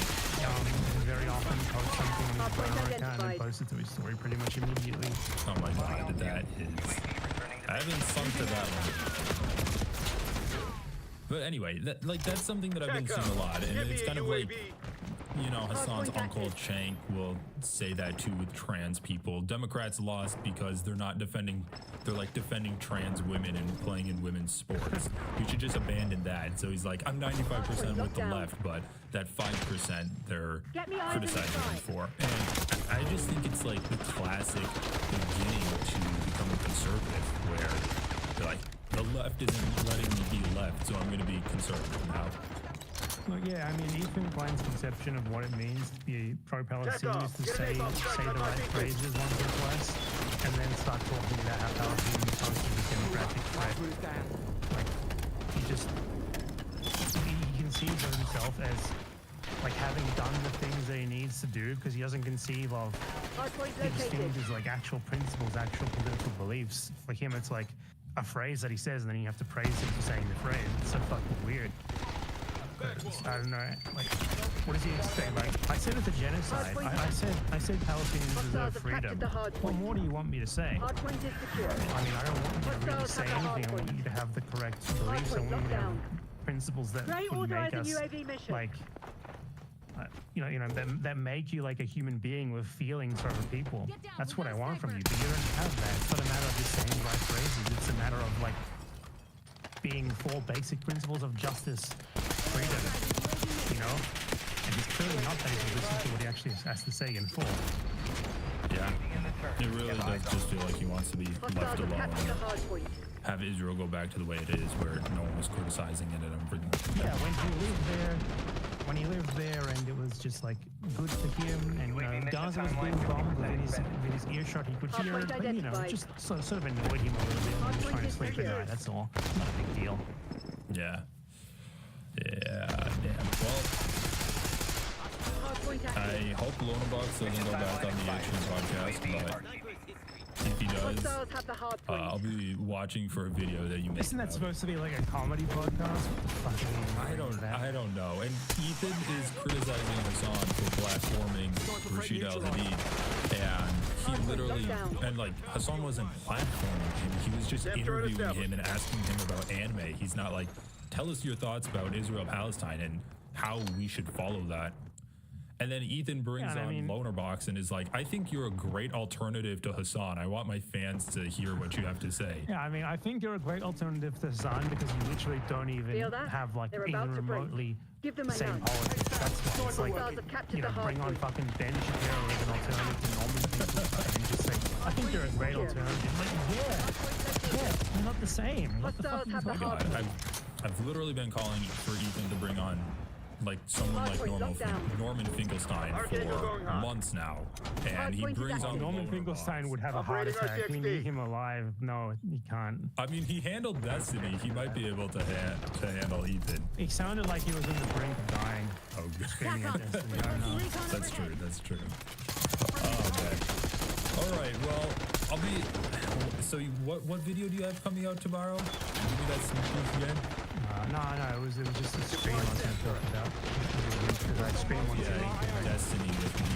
very often post something on his burner account and then post it to his story pretty much immediately. Oh my god, that is... I haven't sunk to that one. But anyway, that's something that I've been seeing a lot, and Give it's me a kind of like, UAV. you know, Hassan's uncle Chank will say that too with trans people. Democrats lost because they're not defending, they're like defending trans women and playing in women's sports. We should just abandon that. So he's like, I'm 95% with the left, but that 5% they're criticizing him for. And I just think it's like the classic beginning to become a conservative, where they're like, the left isn't letting me be left, so I'm going to be conservative now. Well, yeah, I mean, Ethan Klein's conception of what it means to be pro-Palestinian is to say the right phrases once or twice, and then start talking about how Palestinians function as a democratic threat. Like, he conceives of himself as, like, having done the things that he needs to do, because he doesn't conceive of these things as, like, actual principles, actual political beliefs. For him, it's like a phrase that he says, and then you have to praise him for saying the phrase. It's so fucking weird. I don't know, like, what does he say? Like, I said it's a genocide. I said Palestinians deserve freedom. What more do you want me to say? I mean, I don't want you to really say anything. I want you to have the correct beliefs. I want you to have principles that would make us, like, that make you like a human being with feelings for other people. That's what I want from you, but you don't have that. It's not a matter of just saying right phrases. It's a matter of, like, being for basic principles of justice, freedom, you know? And he's clearly not that he's listening to what he actually has to say in full. Yeah, it really does just feel like he wants to be left alone and have Israel go back to the way it is, where no one was criticizing it and everything. Yeah, when he lived there and it was just like good for him, and Gaza was being bombed within his earshot, he could hear it, but just sort of annoyed him a little bit when he was trying to sleep at night, that's all. Not a big deal. Yeah. Yeah, damn. Well, I hope Lonabox doesn't go back on the H podcast, but if he does, I'll be watching for a video that you make. Isn't that supposed to be like a comedy podcast? What the fuck? I don't know. And Ethan is criticizing Hassan for platforming Rashid Al-Hadid, and he literally, and like Hassan wasn't platforming him, he was just interviewing him and asking him about anime. He's not like, tell us your thoughts about Israel-Palestine and how we should follow that. And then Ethan brings on Lonerbox and is like, I think you're a great alternative to Hassan. I want my fans to hear what you have to say. Yeah, I mean, I think you're a great alternative to Hassan because you literally don't even have, like, even remotely the same politics. That's why it's like, bring on fucking Ben Shapiro as an alternative to Norman Finkelstein and just say, I think you're a great alternative. Like, yeah, you're not the same. What the fuck are you talking about? I've literally been calling for Ethan to bring on like someone like Norman Finkelstein for months now, and he brings on Norman Finkelstein would have a heart attack. We need him alive. No, he can't. I mean, he handled Destiny. He might be able to handle Ethan. He sounded like he was on the brink of dying. Oh, good. Screaming at Destiny. I don't know. That's true. That's true. Okay. All right. Well, I'll be. So, what video do you have coming out tomorrow? Give me that sneak peek again. No, it was just a stream I was going to talk about. Because I stream once a week. Destiny with me.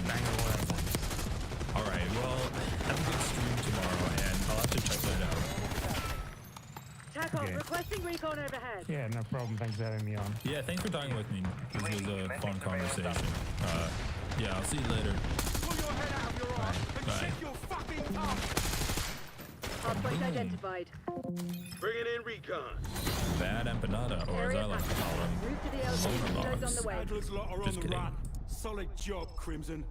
All right, well, have a good stream tomorrow, and I'll have to check that out. TACOM, requesting recon overhead. Yeah, no problem. Thanks for having me on. Yeah, thanks for talking with me. This was a fun conversation. Yeah, I'll see you later. Pull your head out of your arse and check your fucking pump. Hardpoint identified. Bringing in recon. Bad empanada, or as I like to call them, Move to the LZ. Kilos on the way. Adler's lot are on Just the kidding. run. Solid job, Crimson.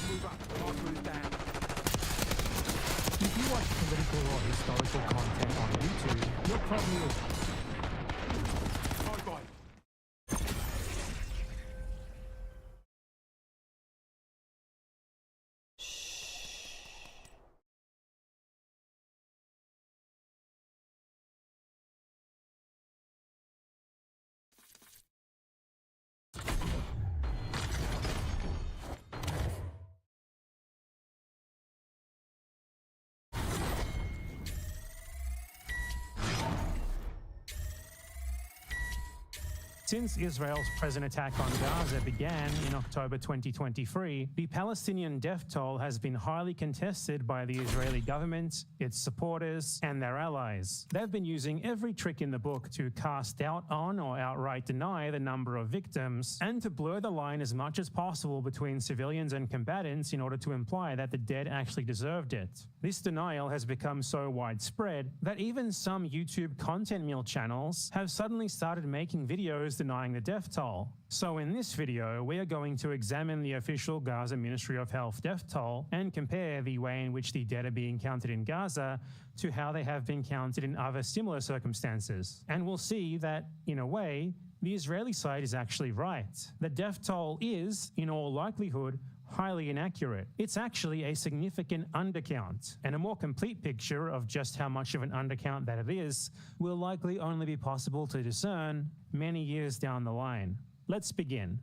Move up. Marker is down. If you watch political or historical content on YouTube, you're probably Bye-bye. Since Israel's present attack on Gaza began in October 2023, the Palestinian death toll has been highly contested by the Israeli government, its supporters, and their allies. They've been using every trick in the book to cast doubt on or outright deny the number of victims, and to blur the line as much as possible between civilians and combatants in order to imply that the dead actually deserved it. This denial has become so widespread that even some YouTube content meal channels have suddenly started making videos denying the death toll. So in this video, we are going to examine the official Gaza Ministry of Health death toll and compare the way in which the dead are being counted in Gaza to how they have been counted in other similar circumstances. And we'll see that, in a way, the Israeli side is actually right. The death toll is, in all likelihood, highly inaccurate. It's actually a significant undercount, and a more complete picture of just how much of an undercount that it is will likely only be possible to discern many years down the line. Let's begin.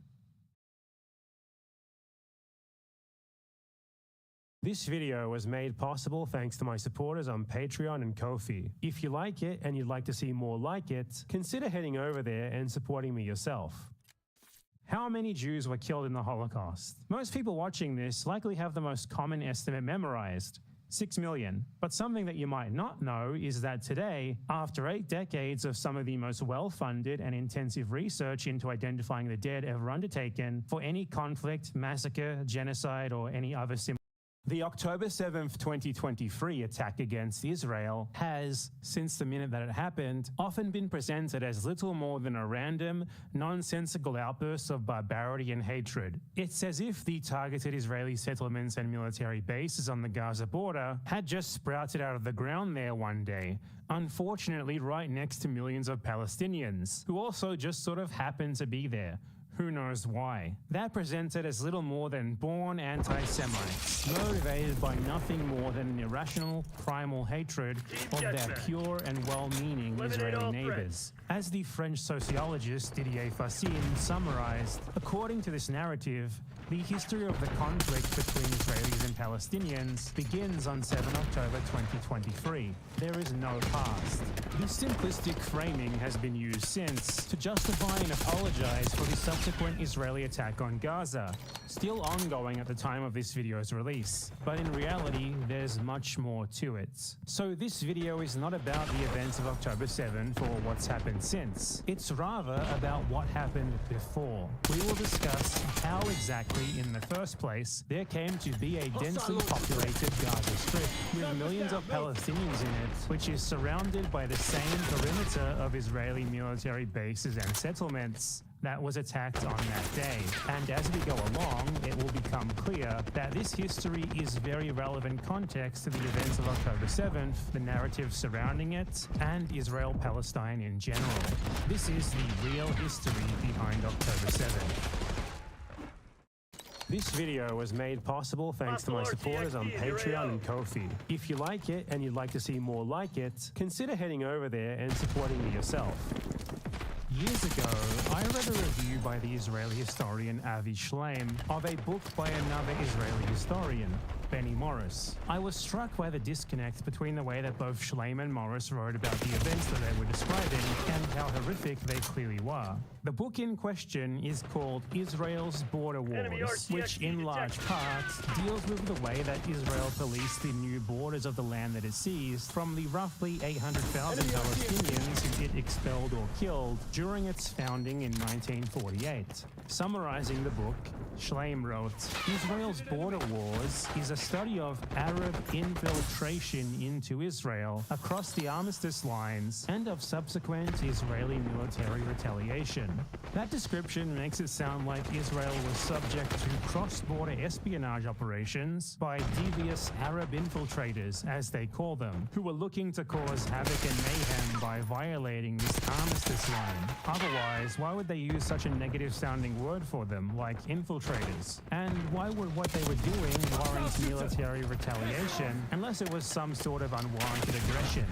This video was made possible thanks to my supporters on Patreon and Ko-fi. If you like it and you'd like to see more like it, consider heading over there and supporting me yourself. How many Jews were killed in the Holocaust? Most people watching this likely have the most common estimate memorized, 6 million. But something that you might not know is that today, after 8 decades of some of the most well-funded and intensive research into identifying the dead ever undertaken for any conflict, massacre, genocide, or any other similar, the October 7th, 2023 attack against Israel has, since the minute that it happened, often been presented as little more than a random, nonsensical outburst of barbarity and hatred. It's as if the targeted Israeli settlements and military bases on the Gaza border had just sprouted out of the ground there one day, unfortunately right next to millions of Palestinians, who also just sort of happen to be there. Who knows why? They're presented as little more than born anti-Semites, motivated by nothing more than an irrational, primal hatred of their pure and well-meaning Israeli neighbors. As the French sociologist Didier Fassin summarized, according to this narrative, the history of the conflict between Israelis and Palestinians begins on 7 October 2023. There is no past. This simplistic framing has been used since to justify and apologize for the subsequent Israeli attack on Gaza, still ongoing at the time of this video's release. But in reality, there's much more to it. So this video is not about the events of October 7th or what's happened since. It's rather about what happened before. We will discuss how exactly, in the first place, there came to be a densely populated Gaza Strip with millions of Palestinians in it, which is surrounded by the same perimeter of Israeli military bases and settlements that was attacked on that day. And as we go along, it will become clear that this history is very relevant context to the events of October 7th, the narrative surrounding it, and Israel-Palestine in general. This is the real history behind October 7th. This video was made possible thanks to my supporters on Patreon and Ko-fi. If you like it and you'd like to see more like it, consider heading over there and supporting me yourself. Years ago, I read a review by the Israeli historian Avi Shleim of a book by another Israeli historian, Benny Morris. I was struck by the disconnect between the way that both Shleim and Morris wrote about the events that they were describing and how horrific they clearly were. The book in question is called Israel's Border Wars, which in large part deals with the way that Israel policed the new borders of the land that it seized from the roughly 800,000 Palestinians who it expelled or killed during its founding in 1948. Summarizing the book, Shleim wrote, Israel's Border Wars is a study of Arab infiltration into Israel across the armistice lines and of subsequent Israeli military retaliation. That description makes it sound like Israel was subject to cross-border espionage operations by devious Arab infiltrators, as they call them, who were looking to cause havoc and mayhem by violating this armistice line. Otherwise, why would they use such a negative-sounding word for them, like infiltrators? And why would what they were doing warrant military retaliation unless it was some sort of unwarranted aggression?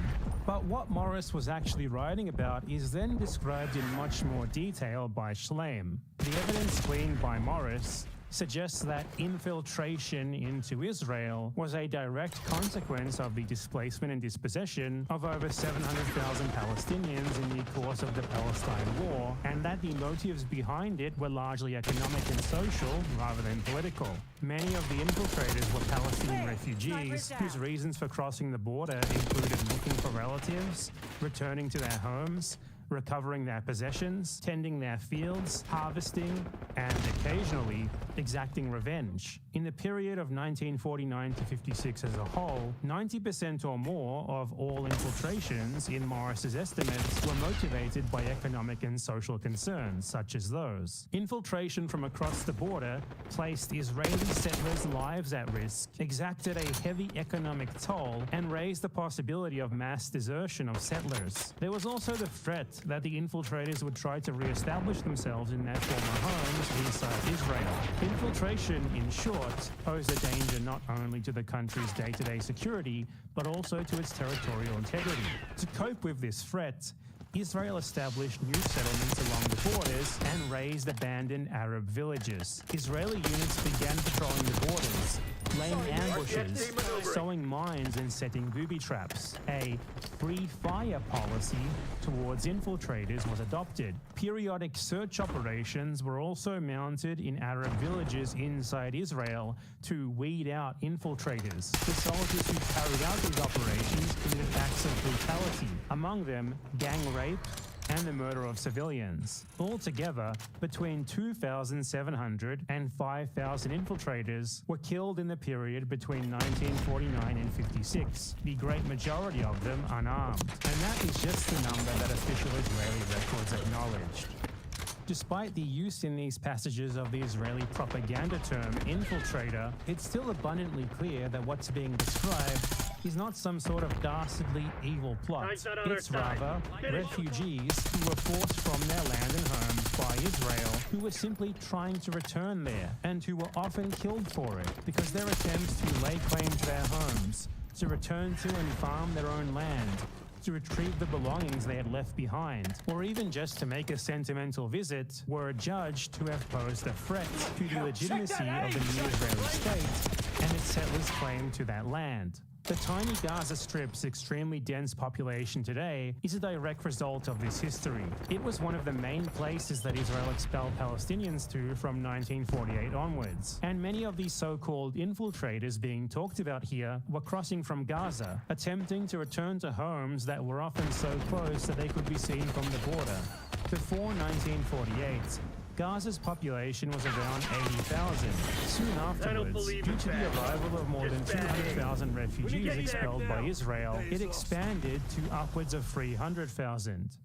But what Morris was actually writing about is then described in much more detail by Shleim. The evidence gleaned by Morris suggests that infiltration into Israel was a direct consequence of the displacement and dispossession of over 700,000 Palestinians in the course of the Palestine War, and that the motives behind it were largely economic and social rather than political. Many of the infiltrators were Palestinian refugees whose reasons for crossing the border included looking for relatives, returning to their homes, recovering their possessions, tending their fields, harvesting, and occasionally exacting revenge. In the period of 1949 to 56 as a whole, 90% or more of all infiltrations, in Morris's estimates, were motivated by economic and social concerns, such as those. Infiltration from across the border placed Israeli settlers' lives at risk, exacted a heavy economic toll, and raised the possibility of mass desertion of settlers. There was also the threat that the infiltrators would try to re-establish themselves in their former homes inside Israel. Infiltration, in short, posed a danger not only to the country's day-to-day security, but also to its territorial integrity. To cope with this threat, Israel established new settlements along the borders and razed abandoned Arab villages. Israeli units began patrolling the borders, laying ambushes, sowing mines and setting booby traps. A free fire policy towards infiltrators was adopted. Periodic search operations were also mounted in Arab villages inside Israel to weed out infiltrators. The soldiers who carried out these operations committed acts of brutality, among them gang rape and the murder of civilians. Altogether, between 2,700 and 5,000 infiltrators were killed in the period between 1949 and 56, the great majority of them unarmed. And that is just the number that official Israeli records acknowledged. Despite the use in these passages of the Israeli propaganda term infiltrator, it's still abundantly clear that what's being described is not some sort of dastardly evil plot. It's rather refugees who were forced from their land and homes by Israel, who were simply trying to return there, and who were often killed for it, because their attempts to lay claim to their homes, to return to and farm their own land, to retrieve the belongings they had left behind, or even just to make a sentimental visit, were judged to have posed a threat to the legitimacy of the new Israeli state and its settlers' claim to that land. The tiny Gaza Strip's extremely dense population today is a direct result of this history. It was one of the main places that Israel expelled Palestinians to from 1948 onwards. And many of these so-called infiltrators being talked about here were crossing from Gaza, attempting to return to homes that were often so close that they could be seen from the border. Before 1948, Gaza's population was around 80,000. Soon afterwards, due to the arrival of more than 200,000 refugees expelled by Israel, it expanded to upwards of 300,000.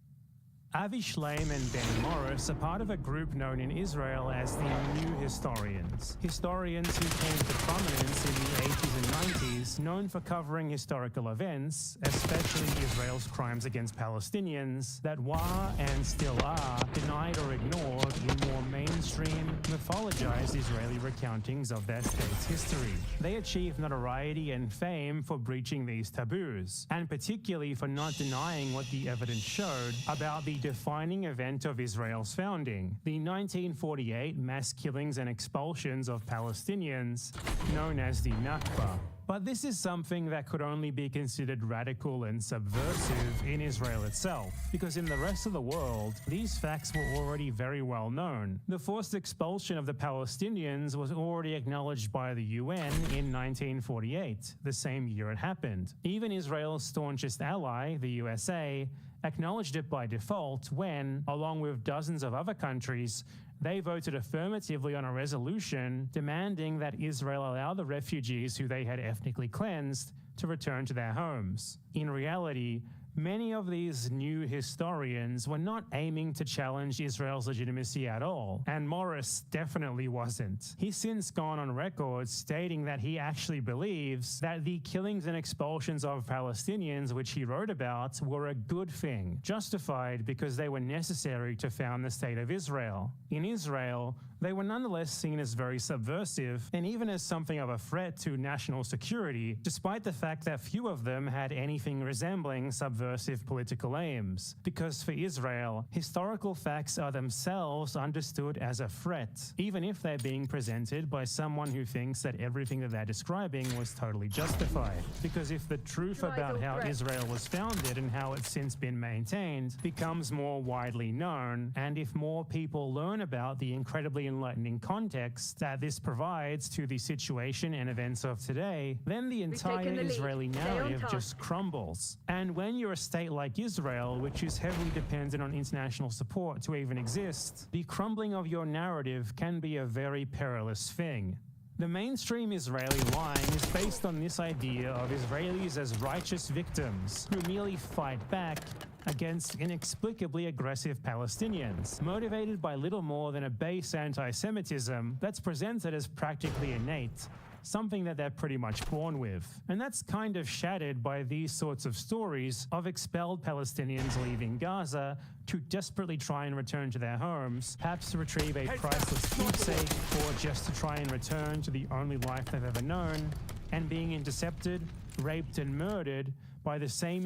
Avi Shleim and Ben Morris are part of a group known in Israel as the New Historians. Historians who came to prominence in the 80s and 90s, known for covering historical events, especially Israel's crimes against Palestinians, that were and still are denied or ignored in more mainstream, mythologized Israeli recountings of their state's history. They achieved notoriety and fame for breaching these taboos, and particularly for not denying what the evidence showed about the defining event of Israel's founding, the 1948 mass killings and expulsions of Palestinians, known as the Nakba. But this is something that could only be considered radical and subversive in Israel itself, because in the rest of the world, these facts were already very well known. The forced expulsion of the Palestinians was already acknowledged by the UN in 1948, the same year it happened. Even Israel's staunchest ally, the USA, acknowledged it by default when, along with dozens of other countries, they voted affirmatively on a resolution demanding that Israel allow the refugees who they had ethnically cleansed to return to their homes. In reality, many of these new historians were not aiming to challenge Israel's legitimacy at all, and Morris definitely wasn't. He's since gone on record stating that he actually believes that the killings and expulsions of Palestinians, which he wrote about, were a good thing, justified because they were necessary to found the state of Israel. In Israel, they were nonetheless seen as very subversive and even as something of a threat to national security, despite the fact that few of them had anything resembling subversive political aims. Because for Israel, historical facts are themselves understood as a threat, even if they're being presented by someone who thinks that everything that they're describing was totally justified. Because if the truth about how Israel was founded and how it's since been maintained becomes more widely known, and if more people learn about the incredibly enlightening context that this provides to the situation and events of today, then the entire Israeli narrative just crumbles. And when you're a state like Israel, which is heavily dependent on international support to even exist, the crumbling of your narrative can be a very perilous thing. The mainstream Israeli lying is based on this idea of Israelis as righteous victims who merely fight back against inexplicably aggressive Palestinians, motivated by little more than a base anti-Semitism that's presented as practically innate, something that they're pretty much born with. And that's kind of shattered by these sorts of stories of expelled Palestinians leaving Gaza to desperately try and return to their homes, perhaps to retrieve a priceless keepsake, or just to try and return to the only life they've ever known, and being intercepted, raped and murdered by the same